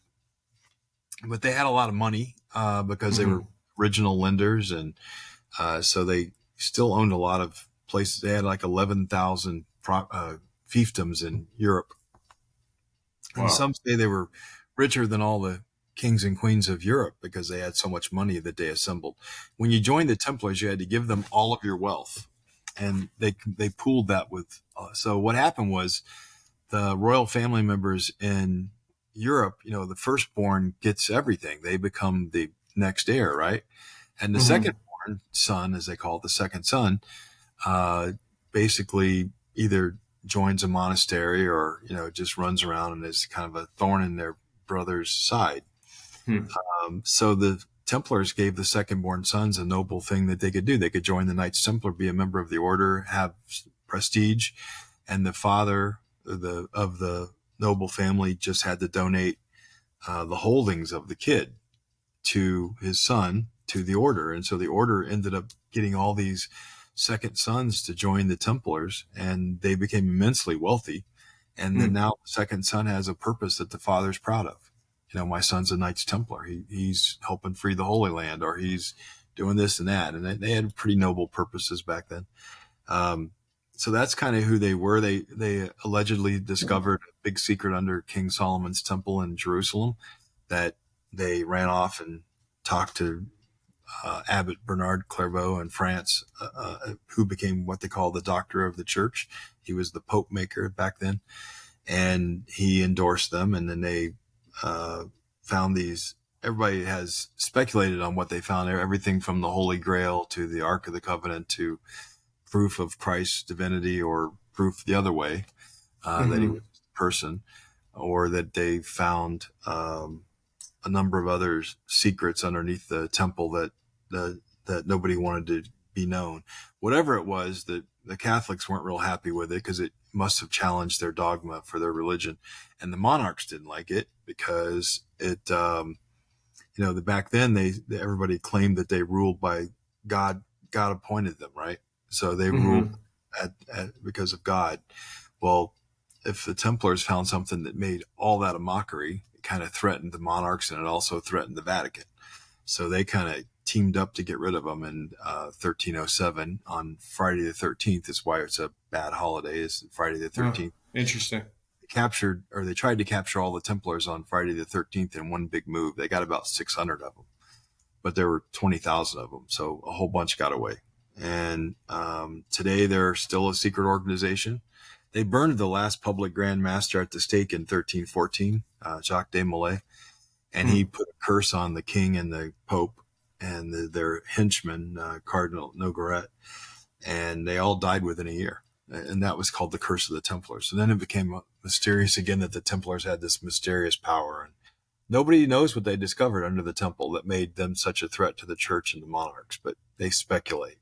but they had a lot of money because they Mm-hmm. were original lenders, and so they still owned a lot of places. They had like 11,000 fiefdoms in Europe, and Wow. some say they were richer than all the kings and queens of Europe because they had so much money that they assembled. When you joined the Templars, you had to give them all of your wealth, and they pooled that with. So what happened was the royal family members in Europe, the firstborn gets everything. They become the next heir, right? And the Mm-hmm. second born son, as they call it, the second son, basically either joins a monastery or, just runs around and is kind of a thorn in their brother's side. Hmm. So the Templars gave the second-born sons a noble thing that they could do. They could join the Knights Templar, be a member of the order, have prestige, and the father of the noble family just had to donate the holdings of the kid to his son to the order. And so the order ended up getting all these second sons to join the Templars, and they became immensely wealthy. And then Hmm. now the second son has a purpose that the father's proud of. My son's a Knights Templar. He's helping free the Holy Land, or he's doing this and that. And they had pretty noble purposes back then. So that's kind of who they were. They allegedly discovered a big secret under King Solomon's temple in Jerusalem, that they ran off and talked to Abbot Bernard Clairvaux in France, who became what they call the doctor of the church. He was the Pope maker back then, and he endorsed them. And then they found these. Everybody has speculated on what they found there, everything from the Holy Grail to the Ark of the Covenant to proof of Christ's divinity, or proof the other way, that he was a person, or that they found a number of other secrets underneath the temple that nobody wanted to be known. Whatever it was, that the Catholics weren't real happy with it because it must have challenged their dogma for their religion, and the monarchs didn't like it because it, back then everybody claimed that they ruled by God. God appointed them, right? So they ruled because of God. Well, if the Templars found something that made all that a mockery, it kind of threatened the monarchs, and it also threatened the Vatican. So they kind of teamed up to get rid of them in 1307 on Friday the 13th. Is why it's a bad holiday, is Friday the 13th. Interesting. They tried to capture all the Templars on Friday the 13th in one big move. They got about 600 of them, but there were 20,000 of them. So a whole bunch got away. And today they're still a secret organization. They burned the last public Grand Master at the stake in 1314, Jacques de Molay, and he put a curse on the king and the Pope and their henchman, Cardinal Nogaret, and they all died within a year. And that was called the Curse of the Templars. So then it became mysterious again that the Templars had this mysterious power, and nobody knows what they discovered under the temple that made them such a threat to the church and the monarchs, but they speculate.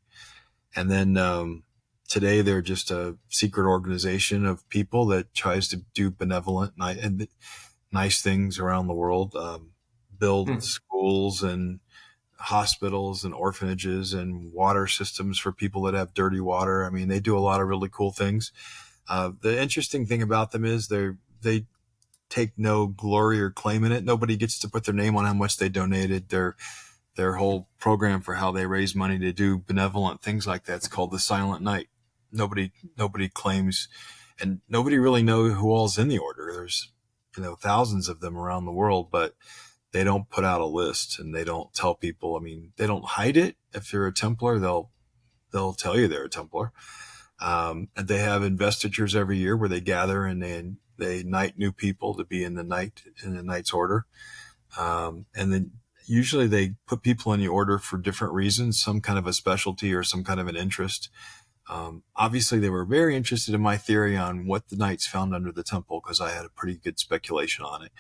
And then today they're just a secret organization of people that tries to do benevolent and nice things around the world, build schools and hospitals and orphanages and water systems for people that have dirty water. I mean, they do a lot of really cool things. The interesting thing about them is they take no glory or claim in it. Nobody gets to put their name on how much they donated. Their whole program for how they raise money to do benevolent things like that's called the Silent Night. Nobody claims, and nobody really knows who all's in the order. There's thousands of them around the world, but they don't put out a list, and they don't tell people. I mean, they don't hide it. If you're a Templar, they'll tell you they're a Templar. And they have investitures every year where they gather and they knight new people to be in the Knight's Order. And then usually they put people in the order for different reasons, some kind of a specialty or some kind of an interest. Obviously, they were very interested in my theory on what the Knights found under the temple, because I had a pretty good speculation on it.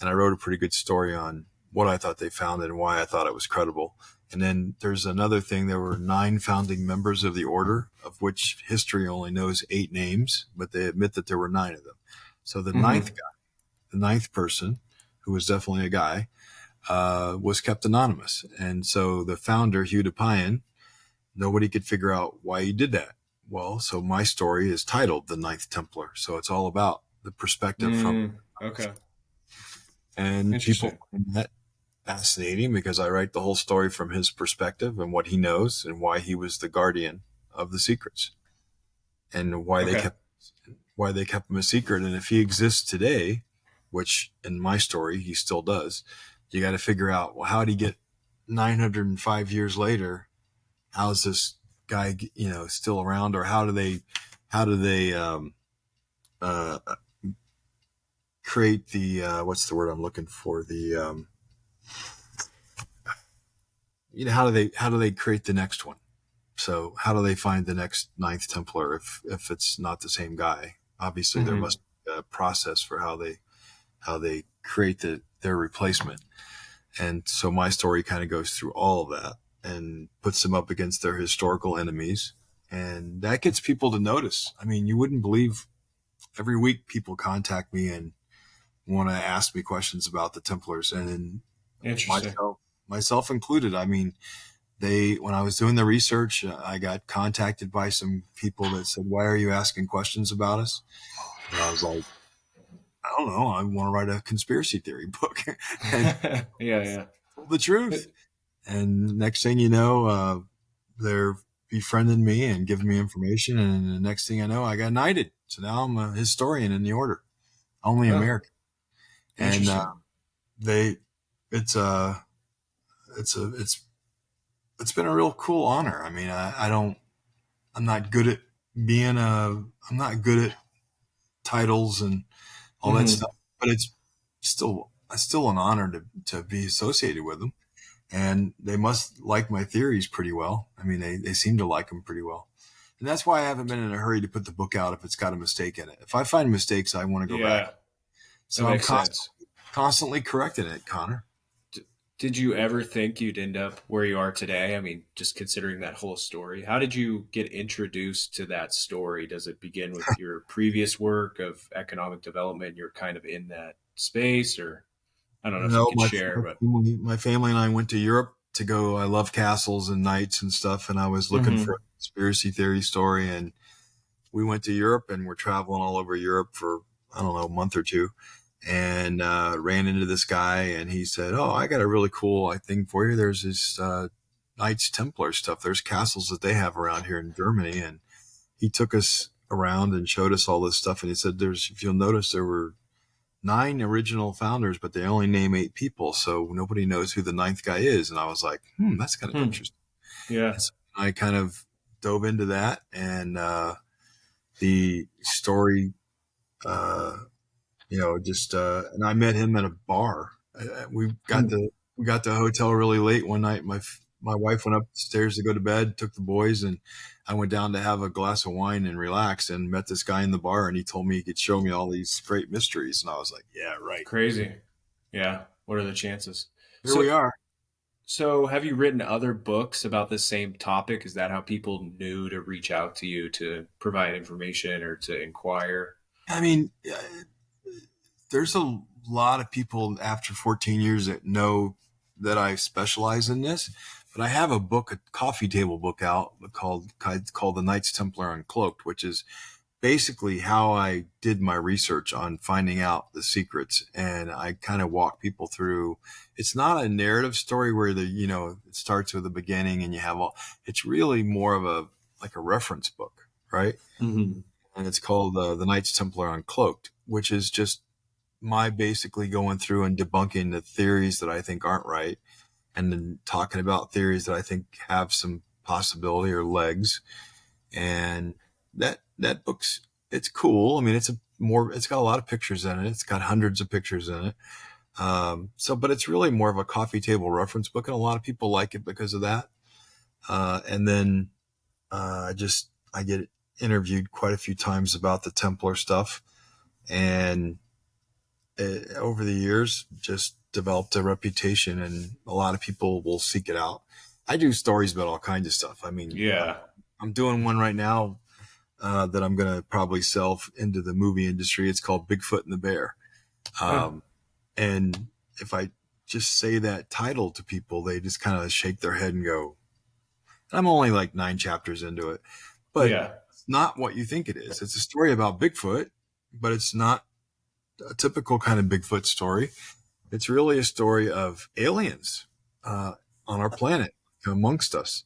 And I wrote a pretty good story on what I thought they found and why I thought it was credible. And then there's another thing. There were 9 founding members of the order, of which history only knows 8 names, but they admit that there were 9 of them. So the ninth guy, the 9th person, who was definitely a guy, was kept anonymous. And so the founder, Hugh de Payen, nobody could figure out why he did that. Well, so my story is titled The Ninth Templar. So it's all about the perspective from. Okay. And people find that fascinating because I write the whole story from his perspective and what he knows and why he was the guardian of the secrets, and why they kept him a secret. And if he exists today, which in my story he still does, you got to figure out, well, how did he get 905 years later? How's this guy, still around? Or how do they create the what's the word I'm looking for? The how do they create the next one? So how do they find the next ninth Templar if it's not the same guy? Obviously, there Hmm. must be a process for how they create their replacement. And so my story kind of goes through all of that and puts them up against their historical enemies. And that gets people to notice. I mean, you wouldn't believe every week people contact me and want to ask me questions about the Templars, and Interesting. myself included. I mean, when I was doing the research, I got contacted by some people that said, "Why are you asking questions about us?" And I was like, "I don't know. I want to write a conspiracy theory book," and Yeah, yeah. told the truth. And next thing you know, they're befriending me and giving me information, and the next thing I know, I got knighted. So now I'm a historian in the order, only Oh, American. And interesting. they, it's a, it's a, it's been a real cool honor. I mean, I don't, I'm not good at I'm not good at titles and all that Hmm. stuff, but it's still an honor to be associated with them. And they must like my theories pretty well. I mean, they seem to like them pretty well. And that's why I haven't been in a hurry to put the book out if it's got a mistake in it. If I find mistakes, I want to go back. Yeah, that So I'm makes sense. constantly correcting it, Connor. D- did you ever think you'd end up where you are today? I mean, just considering that whole story, how did you get introduced to that story? Does it begin with your previous work of economic development? You're kind of in that space, or I don't know if you No, could share, but my family and I went to Europe to go. I love castles and knights and stuff, and I was looking for hmm. a conspiracy theory story. And we went to Europe, and we're traveling all over Europe for I don't know a month or two, and ran into this guy, and he said, "Oh, I got a really cool thing for you. There's this Knights Templar stuff. There's castles that they have around here in Germany." And he took us around and showed us all this stuff, and he said, "There's if you'll notice, there were 9 original founders, but they only name 8 people, so nobody knows who the ninth guy is." And I was like, that's kind of Hmm. interesting. Yeah. And so I kind of dove into that, and the story, uh, just and I met him at a bar. Hmm. We got to the hotel really late one night. My wife went upstairs to go to bed, took the boys, and I went down to have a glass of wine and relax. And met this guy in the bar, and he told me he could show me all these great mysteries. And I was like, "Yeah, right. Crazy. Yeah. What are the chances? Here we So, are." so have you written other books about the same topic? Is that how people knew to reach out to you to provide information or to inquire? I mean, there's a lot of people after 14 years that know that I specialize in this, but I have a coffee table book out called The Knights Templar Uncloaked, which is basically how I did my research on finding out the secrets. And I kind of walk people through. It's not a narrative story where it starts with the beginning and you have it's really more of like a reference book, right? Hmm. And it's called The Knights Templar Uncloaked, which is just my basically going through and debunking the theories that I think aren't right, and then talking about theories that I think have some possibility or legs. And that book's it's cool. I mean, it's got a lot of pictures in it. It's got hundreds of pictures in it. But it's really more of a coffee table reference book, and a lot of people like it because of that. And then I get interviewed quite a few times about the Templar stuff, and over the years just developed a reputation, and a lot of people will seek it out. I do stories about all kinds of stuff. I mean, Yeah. I'm doing one right now that I'm going to probably sell into the movie industry. It's called Bigfoot and the Bear. Huh. Um, and if I just say that title to people, they just kind of shake their head and go, I'm only like 9 chapters into it, but Yeah. it's not what you think it is. It's a story about Bigfoot, but it's not a typical kind of Bigfoot story. It's really a story of aliens uh, on our planet amongst us.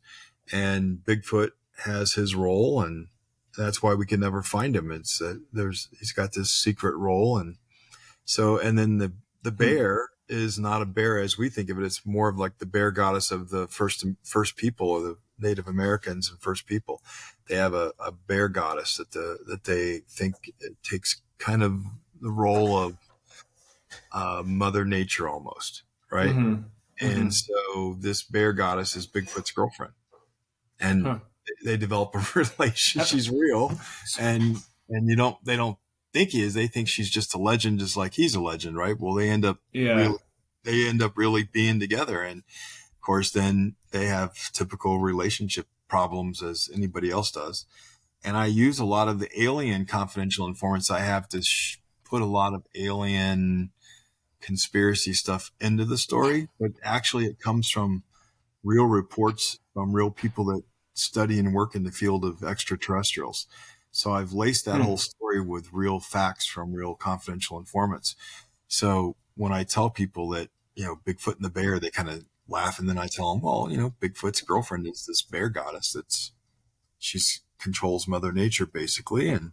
And Bigfoot has his role, and that's why we can never find him. It's he's got this secret role, and and then the Hmm. bear is not a bear as we think of it. It's more of like the bear goddess of the first people, or the Native Americans and first people. They have a bear goddess that they think it takes kind of the role of Mother Nature almost, right? Hmm. And Hmm. so this bear goddess is Bigfoot's girlfriend, and Huh. they develop a relation. Have- She's real, and they don't think he is. They think she's just a legend, just like he's a legend, right? Well, yeah. they end up really being together, and of course, then they have typical relationship problems as anybody else does. And I use a lot of the alien confidential informants I have to put a lot of alien conspiracy stuff into the story, but actually it comes from real reports from real people that study and work in the field of extraterrestrials. So I've laced that Hmm. whole story with real facts from real confidential informants. So when I tell people that, Bigfoot and the bear, they kind of laugh. And then I tell them, well, Bigfoot's girlfriend is this bear goddess she's controls Mother Nature basically. And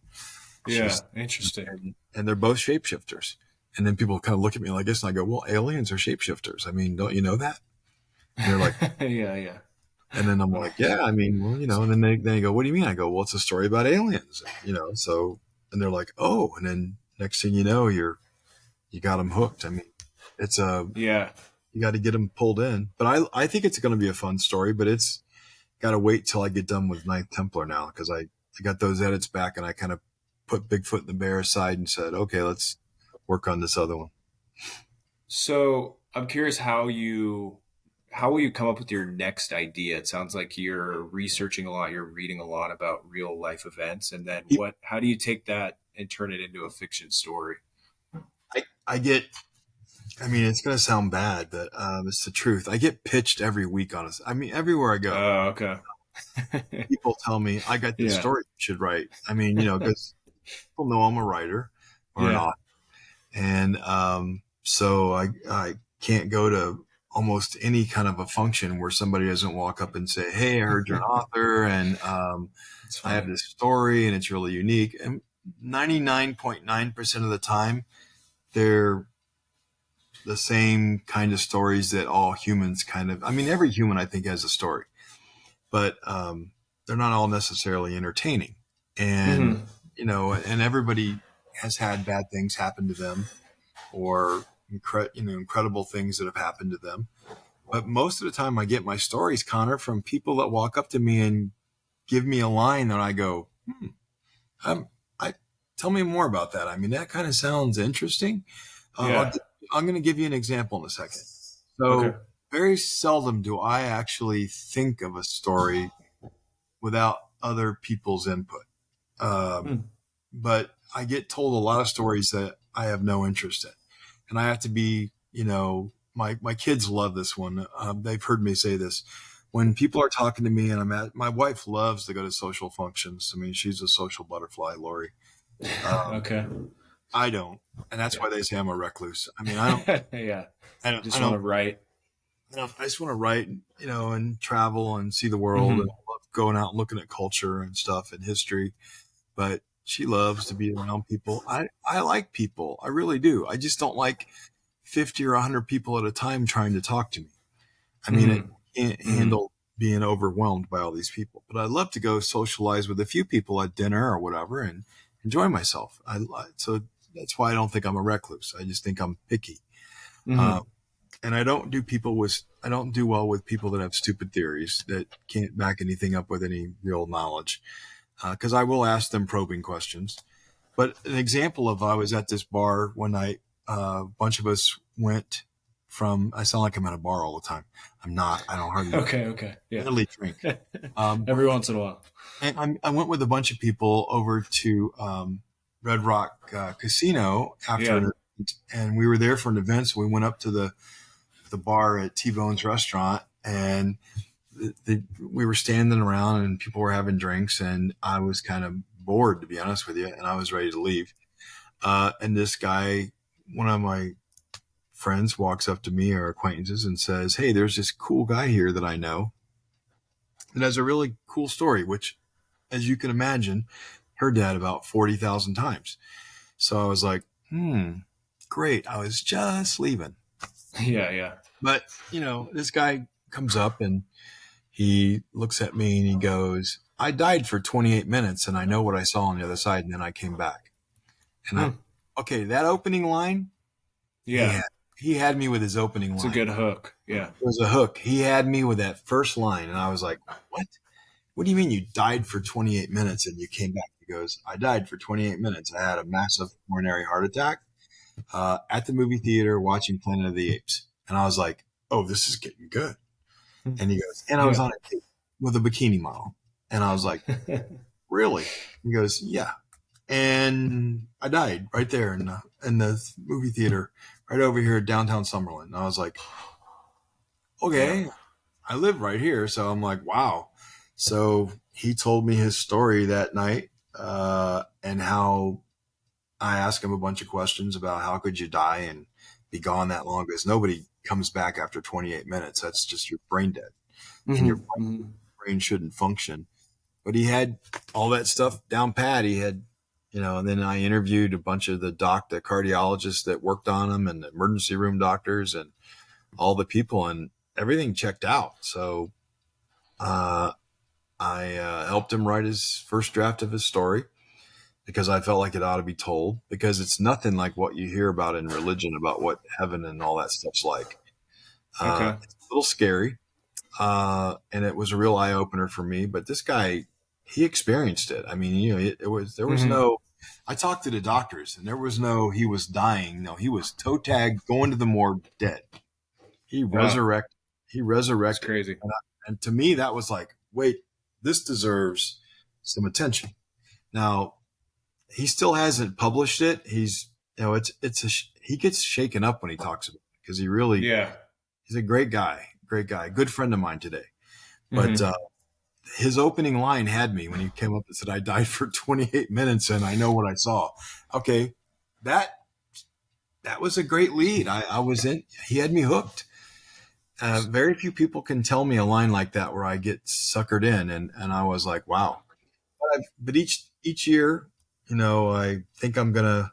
Yeah. she's, Interesting. and they're both shapeshifters. And then people kind of look at me like this and I go, well, aliens are shapeshifters. I mean, don't you know that? And they're like, Yeah. Yeah. and then I'm like, yeah, I mean, well, and then they go, what do you mean? I go, well, it's a story about aliens, so, and they're like, oh, and then next thing you know, you got them hooked. I mean, Yeah. you got to get them pulled in, but I think it's going to be a fun story, but it's got to wait till I get done with Ninth Templar now. Cause I got those edits back and I kind of put Bigfoot and the bear aside and said, okay, let's work on this other one. So I'm curious how will you come up with your next idea? It sounds like you're researching a lot, you're reading a lot about real life events, and then how do you take that and turn it into a fiction story? I get, I mean, it's going to sound bad, but it's the truth. I get pitched every week on this. I mean, everywhere I go, Oh, okay. people tell me, I got this Yeah. story you should write. I mean, because people know I'm a writer or an Yeah. author. And so I can't go to almost any kind of a function where somebody doesn't walk up and say, hey, I heard you're an author and It's I have funny. this story and it's really unique. And 99.9% of the time, they're the same kind of stories that all humans I mean, every human I think has a story, but they're not all necessarily entertaining. And, Hmm. and everybody has had bad things happen to them or incredible things that have happened to them. But most of the time I get my stories, Connor, from people that walk up to me and give me a line and I go, I tell me more about that. I mean, that kind of sounds interesting. Yeah. I'm going to give you an example in a second. Okay. So very seldom do I actually think of a story without other people's input. Hmm. But I get told a lot of stories that I have no interest in. And I have to be, my kids love this one. They've heard me say this. When people are talking to me and my wife loves to go to social functions. I mean, she's a social butterfly, Lori. Um, Okay. I don't. And that's why they say I'm a recluse. I mean, I don't, Yeah. I You don't, I just want don't, to write. I just want to write, and travel and see the world and Hmm. love going out and looking at culture and stuff and history. But she loves to be around people. I like people. I really do. I just don't like 50 or 100 people at a time trying to talk to me. I mean, I Hmm. can't Hmm. handle being overwhelmed by all these people, but I'd love to go socialize with a few people at dinner or whatever and enjoy myself. So that's why I don't think I'm a recluse. I just think I'm picky. Hmm. Uh, and I don't do well with people that have stupid theories that can't back anything up with any real knowledge. Cause I will ask them probing questions. But an example of, I was at this bar one night, a bunch of us went I sound like I'm at a bar all the time. I'm not, I don't hardly Okay. Okay. Yeah. barely drink. Um, Every once in a while. and I went with a bunch of people over to, Red Rock Casino after Yeah. an event, and we were there for an event. So we went up to the bar at T-Bone's restaurant and we were standing around and people were having drinks and I was kind of bored, to be honest with you. And I was ready to leave. And this guy, one of my friends walks up to me or acquaintances and says, hey, there's this cool guy here that I know that has a really cool story, which, as you can imagine, heard that about 40,000 times. So I was like, great. I was just leaving. Yeah. Yeah. But, this guy comes up and he looks at me and he goes, I died for 28 minutes and I know what I saw on the other side. And then I came back. And Hmm. okay, that opening line, he Yeah. had, he had me with his opening It's a line. good hook. Yeah. It was a hook. He had me with that first line. And I was like, what? what do you mean you died for 28 minutes and you came back? He goes, I died for 28 minutes. I had a massive coronary heart attack at the movie theater watching Planet of the Apes. And I was like, oh, this is getting good. And he goes, and I was Yeah. on a date with a bikini model. And I was like, really? He goes, yeah. And I died right there in the movie theater right over here at downtown Summerlin. And I was like, Yeah. okay, I live right here. So I'm like, wow. So he told me his story that night and how I asked him a bunch of questions about how could you die and be gone that long, because nobody comes back after 28 minutes. That's just your brain dead and your brain shouldn't function. But he had all that stuff down pat. He had, and then I interviewed a bunch of the cardiologists that worked on him and the emergency room doctors and all the people, and everything checked out. So I helped him write his first draft of his story because I felt like it ought to be told, because it's nothing like what you hear about in religion about what heaven and all that stuff's like. Okay. It's a little scary. And it was a real eye opener for me, but this guy, he experienced it. I mean, there was no, I talked to the doctors and there was no, he was dying. No, he was toe tagged, going to the morgue, dead. He Wow. he That's resurrected. crazy. And to me, that was like, wait, this deserves some attention. Now, he still hasn't published it. He's, he gets shaken up when he talks about it because Yeah. he's a great guy, good friend of mine today. But Hmm. his opening line had me when he came up and said, I died for 28 minutes and I know what I saw. Okay. That was a great lead. I was in, he had me hooked. Very few people can tell me a line like that where I get suckered in. And I was like, wow. But each year, I think I'm going to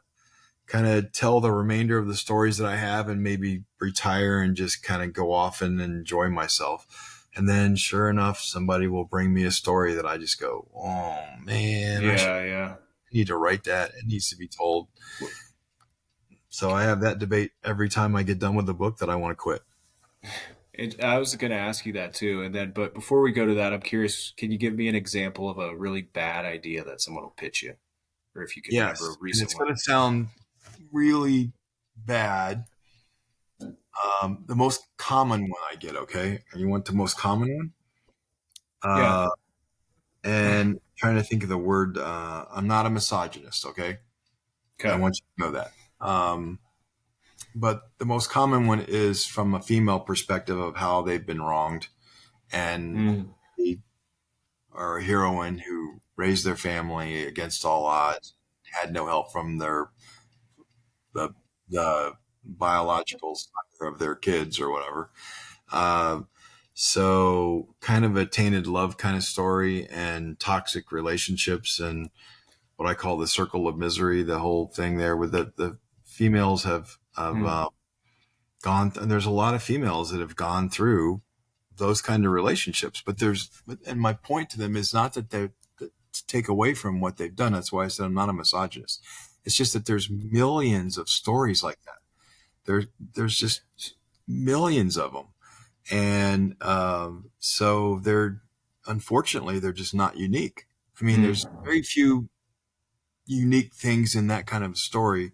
kind of tell the remainder of the stories that I have and maybe retire and just kind of go off and enjoy myself. And then sure enough, somebody will bring me a story that I just go, oh man, Yeah. Yeah. need to write that. It needs to be told. So I have that debate every time I get done with the book that I want to quit. I was going to ask you that too, and then, but before we go to that, I'm curious. Can you give me an example of a really bad idea that someone will pitch you, or if you can remember a Yes. And recent it's one? going to sound really bad. The most common one I get, okay? You want the most common one? Yeah. Uh, and trying to think of the word. I'm not a misogynist, okay? I Okay. want you to know that. But the most common one is from a female perspective of how they've been wronged, and Mm. they are a heroine who raised their family against all odds, had no help from the, the biological side of their kids or whatever. Uh, so kind of a tainted love kind of story and toxic relationships and what I call the circle of misery, the whole thing there with the females have Mm. gone, and there's a lot of females that have gone through those kind of relationships, and my point to them is not that they to take away from what they've done. That's why I said I'm not a misogynist. It's just that there's millions of stories like that. There's just millions of them. And so unfortunately, they're just not unique. I mean, Mm. there's very few unique things in that kind of story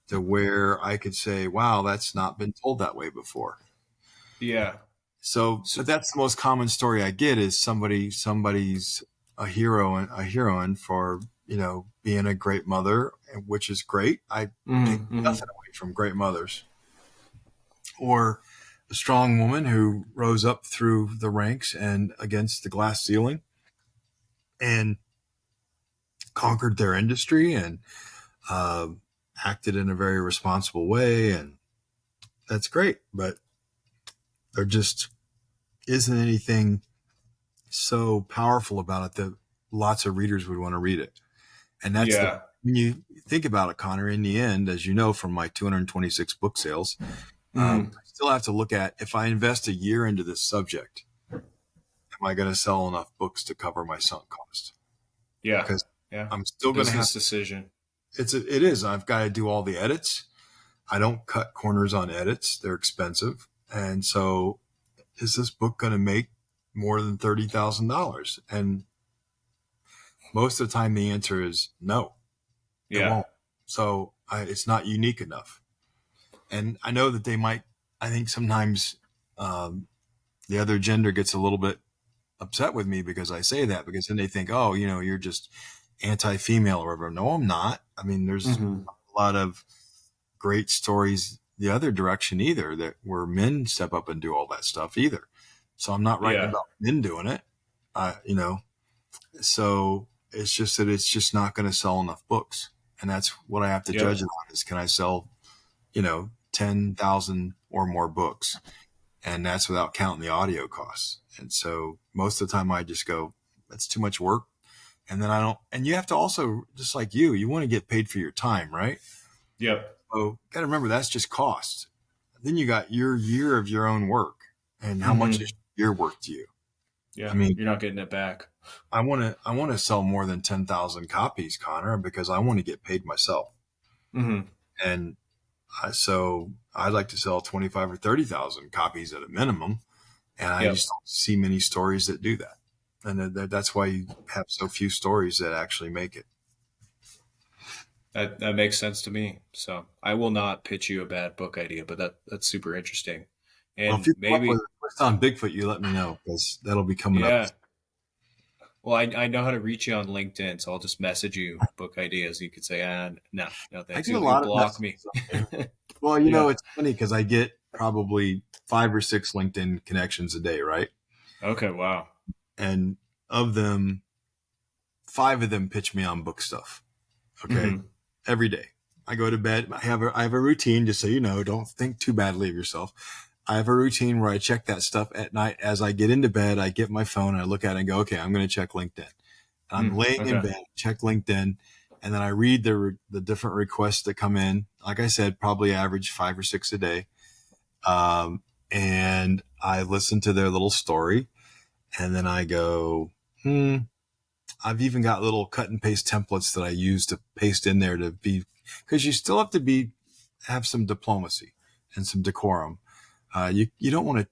to where I could say, wow, that's not been told that way before. Yeah. So, So, but that's the most common story I get is somebody's a hero and a heroine for, being a great mother, which is great. I take nothing away from great mothers, or a strong woman who rose up through the ranks and against the glass ceiling and conquered their industry and uh, acted in a very responsible way. And that's great. But there just isn't anything so powerful about it that lots of readers would want to read it. And yeah. when you think about it, Connor, in the end, as you know, from my 226 book sales, I still have to look at, if I invest a year into this subject, am I going to sell enough books to cover my sunk cost? Yeah. Because Yeah. I'm It's a still going to have, business decision. it is, I've got to do all the edits. I don't cut corners on edits. They're expensive. And so is this book going to make more than $30,000? And most of the time the answer is no, it Yeah. won't. So it's not unique enough. And I know that I think sometimes the other gender gets a little bit upset with me because I say that, because then they think, oh, you're just anti-female or whatever. No, I'm not. I mean, there's Mm-hmm. a lot of great stories the other direction either, that where men step up and do all that stuff either. So I'm not writing Yeah. about men doing it, so it's just that it's just not going to sell enough books. And that's what I have to Yep. judge it on, is can I sell, 10,000 or more books? And that's without counting the audio costs. And so most of the time I just go, that's too much work. And then I don't, and you have to also, just like you want to get paid for your time, right? Yep. So got to remember that's just cost. Then you got your year of your own work, and how much Mm-hmm. is your work to you? I Yeah. mean, You're not getting it back. I want to sell more than 10,000 copies, Connor, because I want to get paid myself. Mm-hmm. And so I'd like to sell 25 or 30,000 copies at a minimum. And I Yep. just don't see many stories that do that. And that's why you have so few stories that actually make it. That makes sense to me. So I will not pitch you a bad book idea, but that's super interesting. Well, if And you come up with maybe, a twist on Bigfoot, you let me know, because that'll be coming up. yeah. Well, I know how to reach you on LinkedIn, so I'll just message you book ideas. You could say, no, I thanks. get a You'll lot of block me. messages on there. Well, Yeah. it's funny because I get probably 5 or 6 LinkedIn connections a day, right? Okay. Wow. And of them, 5 of them pitch me on book stuff. Okay. Mm-hmm. Every day. I go to bed. I have a routine, just so you know, don't think too badly of yourself. I have a routine where I check that stuff at night. As I get into bed, I get my phone, I look at it and go, okay, I'm going to check LinkedIn. I'm laying in Okay. bed, check LinkedIn, and then I read the different requests that come in. Like I said, probably average 5 or 6 a day. And I listen to their little story, and then I go, I've even got little cut and paste templates that I use to paste in there, to be, because you still have to have some diplomacy and some decorum. You don't want to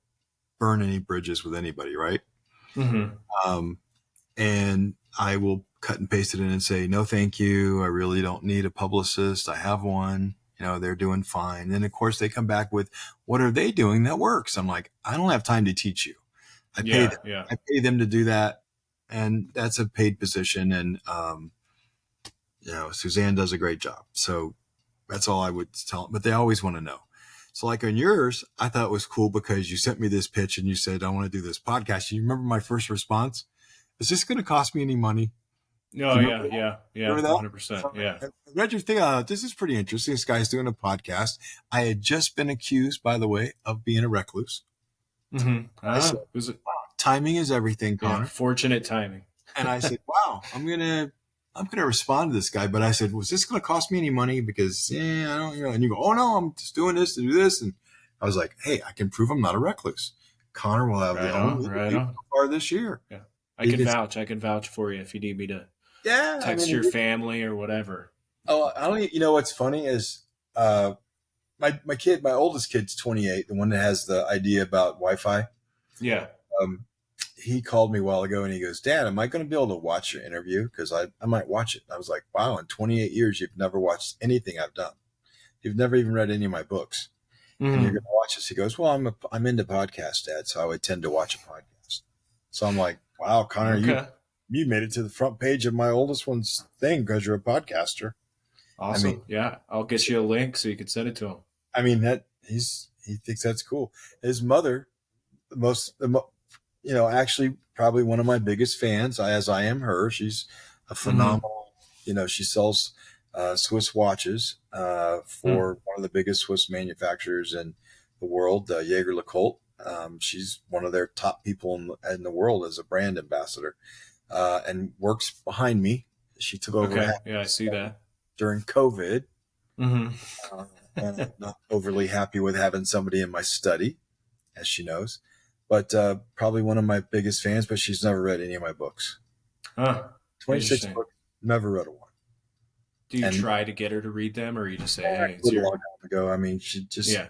burn any bridges with anybody, right? Mm-hmm. Um, and I will cut and paste it in and say, no, thank you. I really don't need a publicist. I have one. They're doing fine. And then, of course, they come back with, what are they doing that works? I'm like, I don't have time to teach you. I pay Yeah. them. Yeah. I pay them to do that. And that's a paid position. And, Suzanne does a great job. So that's all I would tell them. But they always want to know. So like on yours, I thought it was cool because you sent me this pitch and you said, I want to do this podcast. You remember my first response? Is this going to cost me any money? No. Do you Yeah. Yeah. Yeah. remember that? 100%. Yeah. I read your thing. This is pretty interesting. This guy's doing a podcast. I had just been accused, by the way, of being a recluse. Mm-hmm. I said, Was it? timing is everything, Yeah. Connor. Fortunate timing. And I said, wow, I'm gonna respond to this guy. But I said, was this gonna cost me any money? Because I don't, And you go, oh no, I'm just doing this to do this. And I was like, hey, I can prove I'm not a recluse. Connor will have Right the on. only Right interview on. so far this year. Yeah. He gets, I can vouch for you if you need me to yeah, I text mean, your family or whatever. oh, I don't. What's funny is my oldest kid's 28, the one that has the idea about Wi-Fi. Yeah. He called me a while ago and he goes, Dad, am I going to be able to watch your interview? Because I might watch it. I was like, wow, in 28 years, you've never watched anything I've done. You've never even read any of my books. And you're Mm-hmm. going to watch this. He goes, well, I'm into podcasts, Dad, so I would tend to watch a podcast. So I'm like, wow, Connor, Okay. you made it to the front page of my oldest one's thing because you're a podcaster. Awesome. I mean, Yeah. I'll get you a link so you can send it to him. I mean that he thinks that's cool. His mother, actually probably one of my biggest fans, as I am her. She's a phenomenal, she sells Swiss watches for one of the biggest Swiss manufacturers in the world, Jaeger LeCoultre. She's one of their top people in the world as a brand ambassador, and works behind me. She took over Okay. Yeah, I see that. during COVID. Mm-hmm. And I'm not overly happy with having somebody in my study, as she knows. But probably one of my biggest fans, but she's never read any of my books. Huh. 26 Interesting. books, never read a one. Do you And try to get her to read them, or you just say, I "Hey, it's quit a your long time ago. I mean, she just yeah,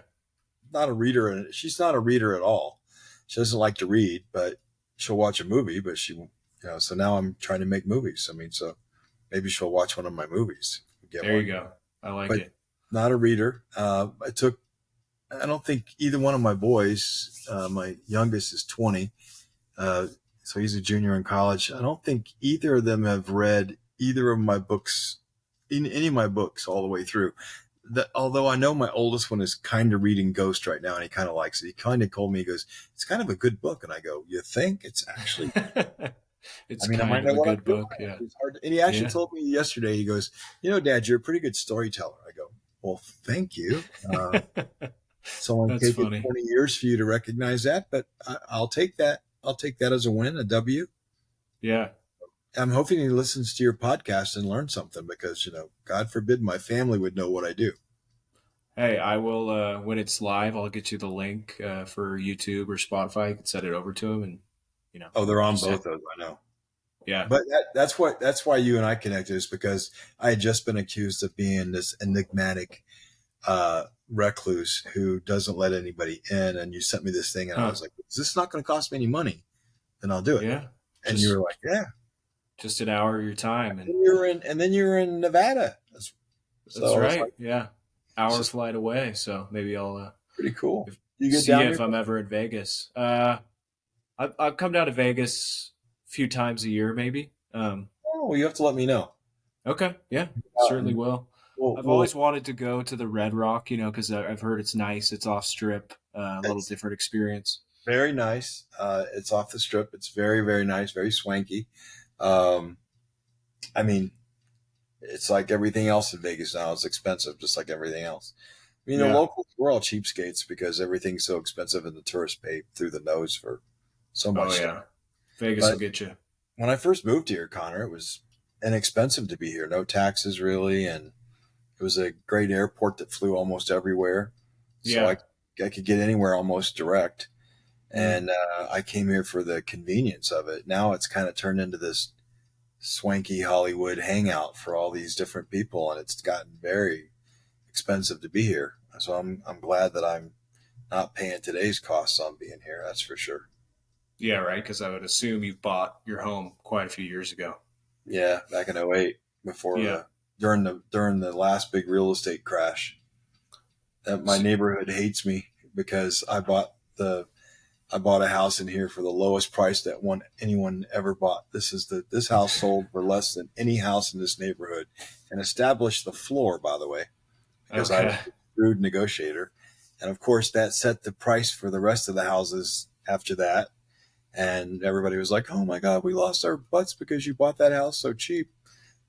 not a reader. She's not a reader at all. She doesn't like to read, but she'll watch a movie, but so now I'm trying to make movies. I mean, so maybe she'll watch one of my movies, get There you one, go. I like but it. not a reader. I don't think either one of my boys, my youngest is 20, uh, so he's a junior in college. I don't think either of them have read either of my books, in any of my books all the way through. Although I know my oldest one is kind of reading Ghost right now, and he kind of likes it. He kind of told me, he goes, "It's kind of a good book," and I go, "You think it's actually?" I It's mean, I kind might of know a what I'm good doing. book. Yeah. It's hard and he actually Yeah. told me yesterday. He goes, Dad, you're a pretty good storyteller. I go, "Well, thank you." It's only That's taken funny. 20 years for you to recognize that, but I'll take that. I'll take that as a win, a W. Yeah. I'm hoping he listens to your podcast and learns something because, God forbid my family would know what I do. Hey, I will when it's live, I'll get you the link for YouTube or Spotify. You can set it over to him and Oh, they're on just both hit those. I know. yeah. But that's why you and I connected, is because I had just been accused of being this enigmatic recluse who doesn't let anybody in. And you sent me this thing, and I Huh. was like, "Is this not going to cost me any money? Then I'll do it." Yeah. And you Just were like, "Yeah." just an hour of your time and And then you were in Nevada. that's So I was right. like, Yeah. "It's Hour just flight away. So maybe I'll pretty cool." if, You get see down you here? if I'm ever in Vegas. I've come down to Vegas a few times a year, maybe. Oh, well, you have to let me know. Okay, yeah, Out certainly and will. we'll, I've we'll always wanted to go to the Red Rock, because I've heard it's nice. It's off strip, a little It's different experience. very nice. It's off the strip. It's very, very nice, very swanky. Um, I mean, it's like everything else in Vegas now. It's expensive, just like everything else. I mean, the Yeah. locals, we're all cheapskates because everything's so expensive and the tourists pay through the nose for so Oh much stuff. yeah. Vegas will But get you. when I first moved here, Connor, it was inexpensive to be here. No taxes really. And it was a great airport that flew almost everywhere. So Yeah. I could get anywhere almost direct. Mm. And I came here for the convenience of it. Now it's kind of turned into this swanky Hollywood hangout for all these different people, and it's gotten very expensive to be here. So I'm glad that I'm not paying today's costs on being here. That's for sure. Yeah, right. Because I would assume you bought your home quite a few years ago. Yeah, back in '08, before Yeah. during the last big real estate crash. My S- neighborhood hates me because I bought a house in here for the lowest price that anyone ever bought. This house sold for less than any house in this neighborhood, and established the floor, by the way, because I was Okay. a shrewd negotiator. And of course, that set the price for the rest of the houses after that. And everybody was like, "Oh my God, we lost our butts because you bought that house so cheap."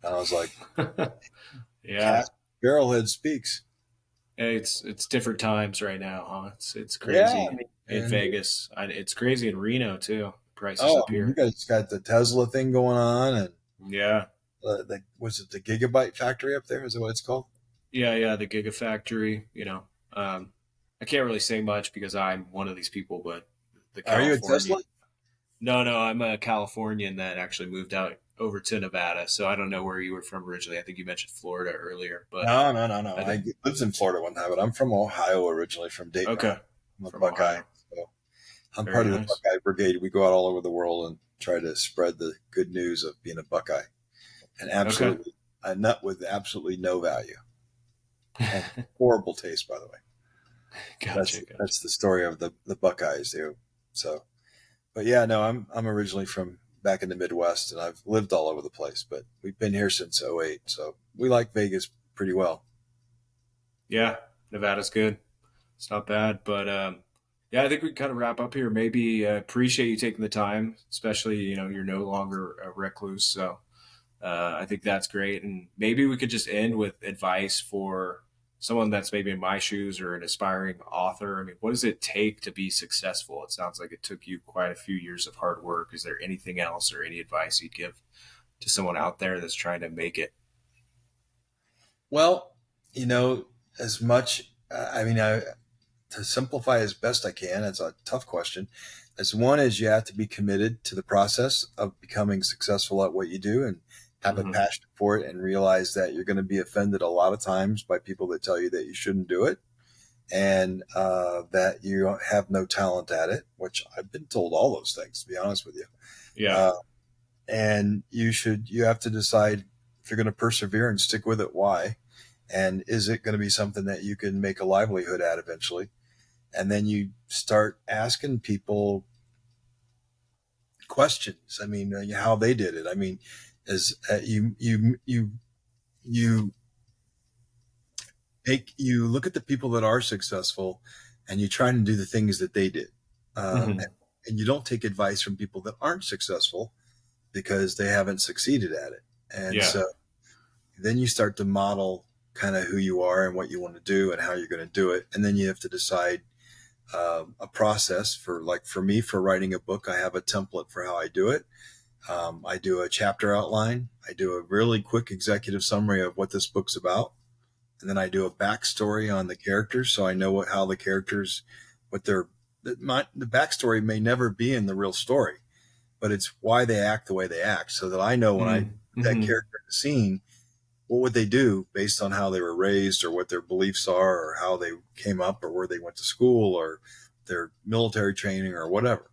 And I was like, Yeah. "Cat Barrelhead speaks." Hey, it's different times right now, huh? It's Yeah, I crazy mean, in Vegas. It's crazy in Reno too. Prices up I mean, you here. guys got the Tesla thing going on, and Yeah. was it the Gigabyte factory up there? Is that what it's called? Yeah, yeah, the Gigafactory, I can't really say much because I'm one of these people, but the Are you a Tesla? Californian. No, no, I'm a Californian that actually moved out over to Nevada. So I don't know where you were from originally. I think you mentioned Florida earlier, but No, no, no, no. I think I lived in Florida one time, but I'm from Ohio originally, from Dayton, Ohio. okay, I'm a from Buckeye. Ohio. So I'm part Very of the nice. Buckeye Brigade. We go out all over the world and try to spread the good news of being a Buckeye. And Okay. absolutely, a nut with absolutely no value and horrible taste, by the way. Gotcha, That's gotcha. the story of the Buckeyes, dude. So, but yeah, no, I'm originally from back in the Midwest, and I've lived all over the place. But we've been here since '08, so we like Vegas pretty well. Yeah, Nevada's good. It's not bad, but yeah, I think we kind of wrap up here. Maybe appreciate you taking the time, especially you're no longer a recluse, so I think that's great. And maybe we could just end with advice for someone that's maybe in my shoes or an aspiring author. I mean, what does it take to be successful? It sounds like it took you quite a few years of hard work. Is there anything else or any advice you'd give to someone out there that's trying to make it? Well, as much, I mean, to simplify as best I can, it's a tough question. As one is you have to be committed to the process of becoming successful at what you do and have a Hmm. passion for it and realize that you're going to be offended a lot of times by people that tell you that you shouldn't do it. and that you have no talent at it, which I've been told all those things, to be honest with you. Yeah. Uh, and you have to decide if you're going to persevere and stick with it, why, and is it going to be something that you can make a livelihood at eventually? And then you start asking people questions. I mean, how they did it. I mean, is you you look at the people that are successful, and you try and do the things that they did, Hmm. and you don't take advice from people that aren't successful because they haven't succeeded at it. And Yeah. so then you start to model kind of who you are and what you want to do and how you're going to do it. And then you have to decide a process for me, for writing a book. I have a template for how I do it. I do a chapter outline. I do a really quick executive summary of what this book's about. And then I do a backstory on the characters. So I know how the characters, what their, the backstory may never be in the real story, but it's why they act the way they act, so that I know when I put that Mm-hmm. character in the scene, what would they do based on how they were raised or what their beliefs are or how they came up or where they went to school or their military training or whatever.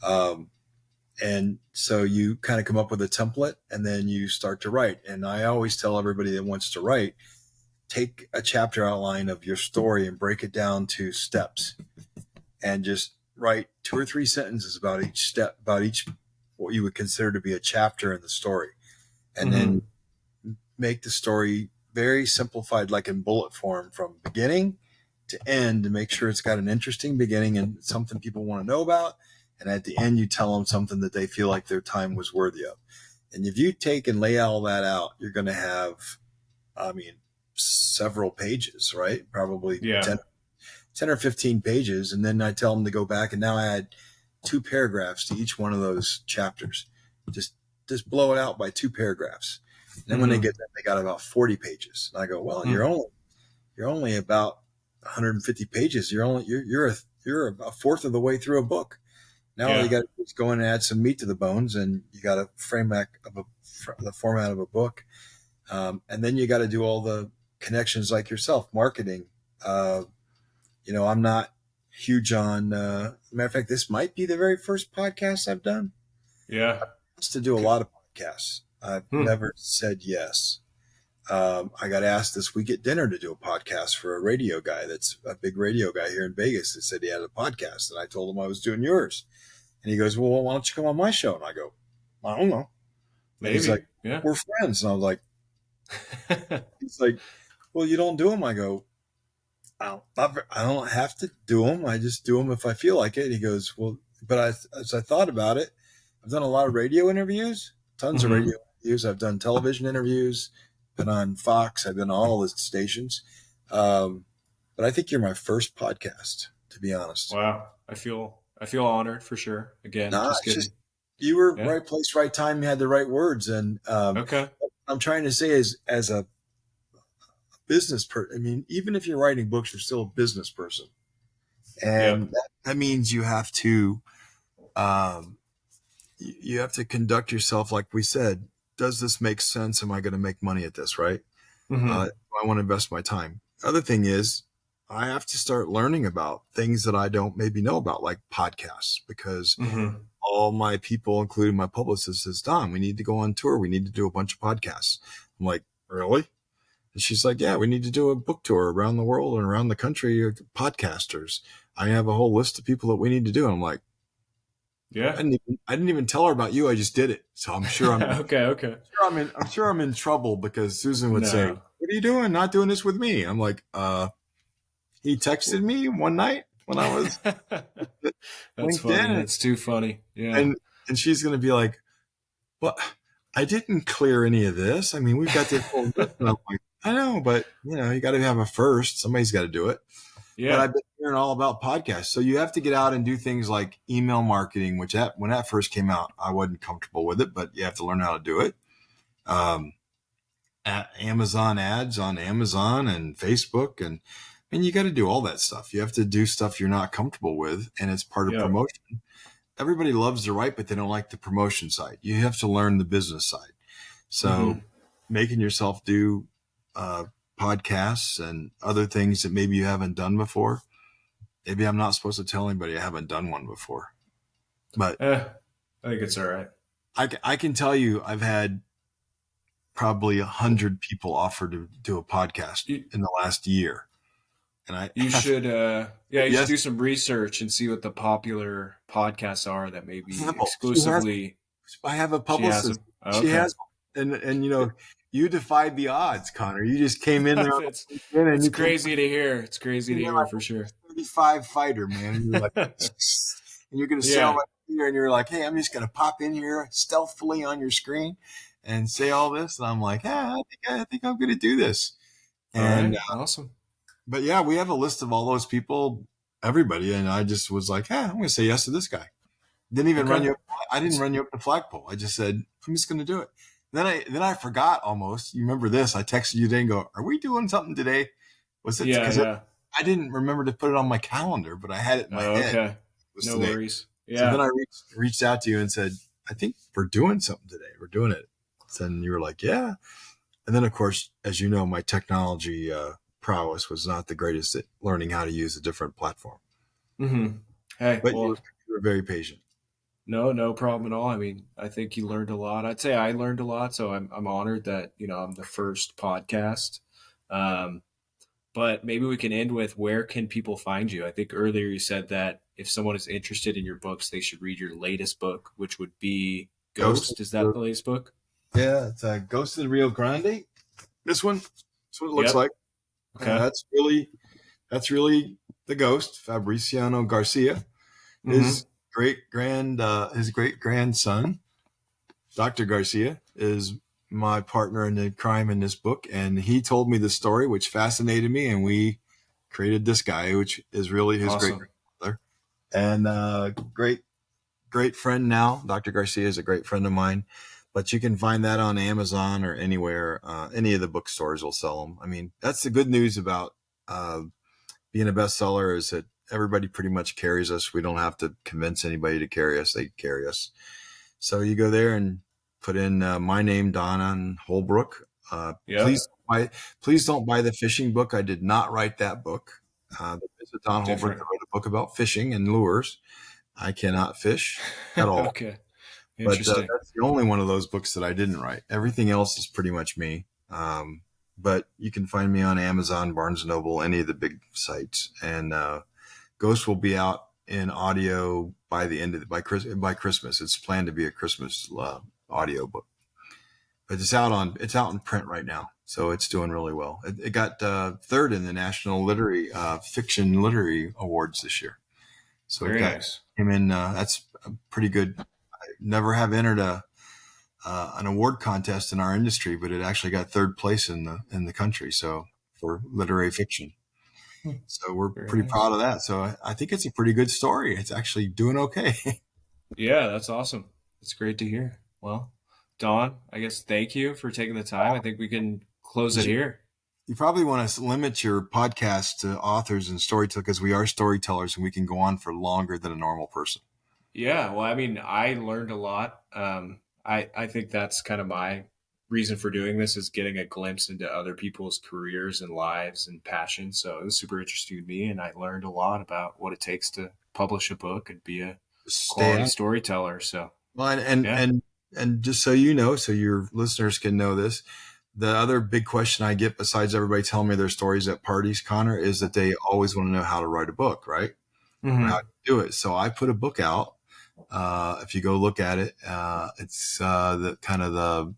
Um, and so you kind of come up with a template and then you start to write. And I always tell everybody that wants to write, take a chapter outline of your story and break it down to steps and just write 2 or 3 sentences about each step, about each what you would consider to be a chapter in the story. And then Mm-hmm. make the story very simplified, like in bullet form from beginning to end, to make sure it's got an interesting beginning and something people want to know about. And at the end, you tell them something that they feel like their time was worthy of. And if you take and lay all that out, you're going to have, I mean, several pages, right? Probably Yeah. 10 or 15 pages. And then I tell them to go back and now add 2 paragraphs to each one of those chapters. Just, just blow it out by 2 paragraphs. And then when they Mm-hmm. get that, they got about 40 pages. And I go, well, you're only about 150 pages. You're a fourth of the way through a book. Now all you Yeah. got to do is go in and add some meat to the bones, and you got to frame that of the format of a book. And then you got to do all the connections like yourself, marketing. Uh, I'm not huge on. Matter of fact, this might be the very first podcast I've done. Yeah. I used to do a Okay. lot of podcasts. I've Hmm. never said yes. I got asked this week at dinner to do a podcast for a radio guy that's a big radio guy here in Vegas that said he had a podcast. And I told him I was doing yours. And he goes, well, why don't you come on my show? And I go, I don't know. And he's like, Maybe. Yeah. we're friends. And I was like, he's like, well, you don't do them. I go, I don't have to do them. I just do them if I feel like it. And he goes, well, but as I thought about it, I've done a lot of radio interviews, tons of Hmm. radio interviews. I've done television interviews, been on Fox. I've been on all the stations. Um, but I think you're my first podcast, to be honest. Wow. I feel honored for sure. Again, Nah, just it's just getting. you were Yeah. right place, right time. You had the right words, and Okay. I'm trying to say is as a business person. I mean, even if you're writing books, you're still a business person, and Yep. that means um, you have to conduct yourself like we said. Does this make sense? Am I going to make money at this? Right? Hmm. I want to invest my time. Other thing is, I have to start learning about things that I don't maybe know about, like podcasts, because Hmm. all my people, including my publicist, says, Don, we need to go on tour. We need to do a bunch of podcasts. I'm like, really? And she's like, yeah, we need to do a book tour around the world and around the country of podcasters. I have a whole list of people that we need to do. And I'm like, Yeah. I didn't even tell her about you. I just did it. So Okay. Okay. I'm sure I'm in trouble because Susan would say, No. what are you doing? Not doing this with me. I'm like, he texted me one night when I was That's funny. LinkedIn That's too funny. Yeah. and, and she's going to be like, well, I didn't clear any of this. I mean, we've got this whole list. And I'm like, I know, but you got to have a first. Somebody's got to do it. But Yeah. I've been hearing all about podcasts. So you have to get out and do things like email marketing, which when that first came out, I wasn't comfortable with it, but you have to learn how to do it. At Amazon ads on Amazon and Facebook. And you got to do all that stuff. You have to do stuff you're not comfortable with. And it's part of Yep. promotion. Everybody loves to write, but they don't like the promotion side. You have to learn the business side. So Hmm. making yourself do podcasts and other things that maybe you haven't done before. Maybe I'm not supposed to tell anybody I haven't done one before, but I think it's all right. I can tell you I've had probably 100 people offer to do a podcast You, in the last year. And you should, you should yes, do some research and see what the popular podcasts are that maybe she has, exclusively I have a she has publicist. them. She Okay. has, and you defied the odds, Connor. You just came in there it's and it's you came crazy to hear. It's crazy to in there hear like for sure. a 35 fighter, man. And you're like, and you're going to sell Yeah. right here. And you're like, hey, I'm just going to pop in here stealthily on your screen and say all this. And I'm like, yeah, I think I'm going to do this. All And, right. Awesome. but yeah, we have a list of all those people, everybody. And I just was like, I'm going to say yes to this guy. Didn't even Okay. run you up. I didn't run you up the flagpole. I just said, I'm just going to do it. Then I forgot almost. You remember this? I texted you today and go, are we doing something today? Was it Yeah. because Yeah. I didn't remember to put it on my calendar, but I had it in my Oh, head. okay. It was No today. worries. So then Yeah. I reached out to you and said, I think we're doing something today. We're doing it. And you were like, yeah. And then, of course, as you know, my technology prowess was not the greatest at learning how to use a different platform. Mm-hmm. Hey, But you well, were very patient. no problem at all. I mean, I think you learned a lot. I'd say I learned a lot, so I'm honored that I'm the first podcast. Um, but maybe we can end with where can people find you? I think earlier you said that if someone is interested in your books, they should read your latest book, which would be Ghost. Ghost. Is that the latest book? Yeah, it's Ghost of the Rio Grande. This one. That's what it looks Yep. like. Okay. That's really the ghost, Fabriciano Garcia. Mm-hmm. His great grandson, Dr. Garcia, is my partner in the crime in this book, and he told me the story, which fascinated me, and we created this guy, which is really his great Awesome. grandfather, and great friend now. Dr. Garcia is a great friend of mine, but you can find that on Amazon or anywhere. Any of the bookstores will sell them. I mean, that's the good news about being a bestseller is that everybody pretty much carries us. We don't have to convince anybody to carry us. They carry us. So you go there and put in my name, Donna, and Holbrook. Yep. Please don't buy the fishing book. I did not write that book. There's a Don Holbrook Different. that wrote a book about fishing and lures. I cannot fish at all. Okay. But Interesting. that's the only one of those books that I didn't write. Everything else is pretty much me. But you can find me on Amazon, Barnes & Noble, any of the big sites. And Ghost will be out in audio by by Christmas. It's planned to be a Christmas audio book. But it's out in print right now. So it's doing really well. It got third in the National Fiction Literary Awards this year. So Very nice. came in. That's pretty good. I never have entered an award contest in our industry, but it actually got third place in the country. So for literary fiction, so we're Very pretty nice. proud of that. So I think it's a pretty good story. It's actually doing okay. Yeah, that's awesome. It's great to hear. Well, Don, I guess thank you for taking the time. I think we can close it here. You probably want to limit your podcast to authors and storytellers because we are storytellers and we can go on for longer than a normal person. Yeah, well, I mean, I learned a lot. I think that's kind of my reason for doing this is getting a glimpse into other people's careers and lives and passions. So it was super interesting to me, and I learned a lot about what it takes to publish a book and be a Stay quality out. storyteller. So Well, yeah, and just so you know, so your listeners can know this, the other big question I get besides everybody telling me their stories at parties, Connor, is that they always want to know how to write a book, right? Or how to do it. So I put a book out. If you go look at it, it's the kind of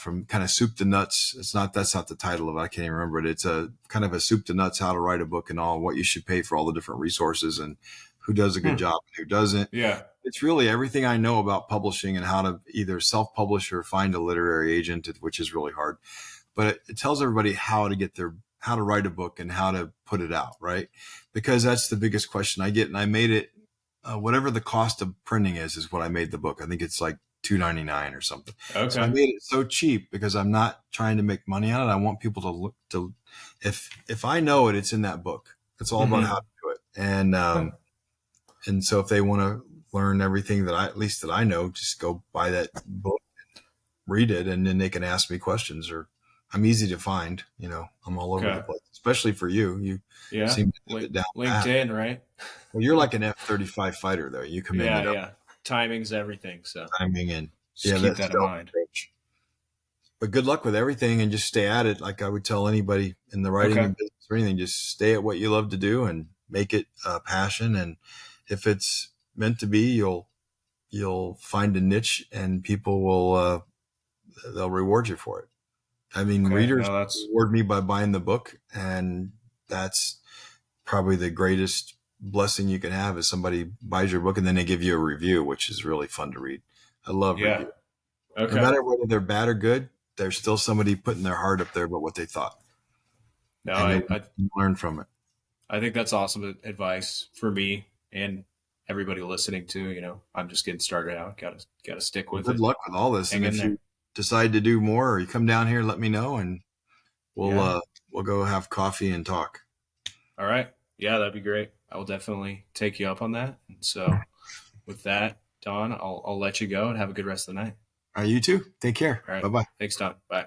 from kind of soup to nuts. That's not the title of it. I can't even remember it. It's a kind of a soup to nuts, how to write a book and all, what you should pay for all the different resources and who does a good job and who doesn't. yeah, It's really everything I know about publishing and how to either self-publish or find a literary agent, which is really hard. But it tells everybody how to write a book and how to put it out, right? Because that's the biggest question I get. And I made it, whatever the cost of printing is what I made the book. I think it's like $2.99 or something. okay, So I made it so cheap because I'm not trying to make money on it. I want people to look if I know it, it's in that book. It's all about how to do it. And so if they want to learn everything that I know, just go buy that book, read it, and then they can ask me questions. Or I'm easy to find. I'm all over the Okay. place, especially for you. You Yeah. seem to have it down pat. LinkedIn, right? Well, you're like an F-35 fighter, though. You command Yeah, it up yeah. Timing's everything. So timing and just yeah, keep that that in stealth mind. approach. But good luck with everything and just stay at it. Like I would tell anybody in the writing Okay. and business or anything, just stay at what you love to do and make it a passion. And if it's meant to be, you'll find a niche and people will they'll reward you for it. I mean, Okay. readers No, that's reward me by buying the book, and that's probably the greatest blessing you can have is somebody buys your book and then they give you a review, which is really fun to read. I love yeah. reviews. No Okay. matter whether they're bad or good, there's still somebody putting their heart up there about what they thought, No, and I, they I learn from it. I think that's awesome advice for me and everybody listening to. I'm just getting started out. Gotta stick Well, with good it. luck with all this, Hang and in if there. you decide to do more or you come down here, let me know, and we'll Yeah. uh, we'll go have coffee and talk. All right. Yeah, that'd be great. I will definitely take you up on that. And so with that, Don, I'll let you go and have a good rest of the night. All right, you too. Take care. All right. Bye bye. Thanks, Don. Bye.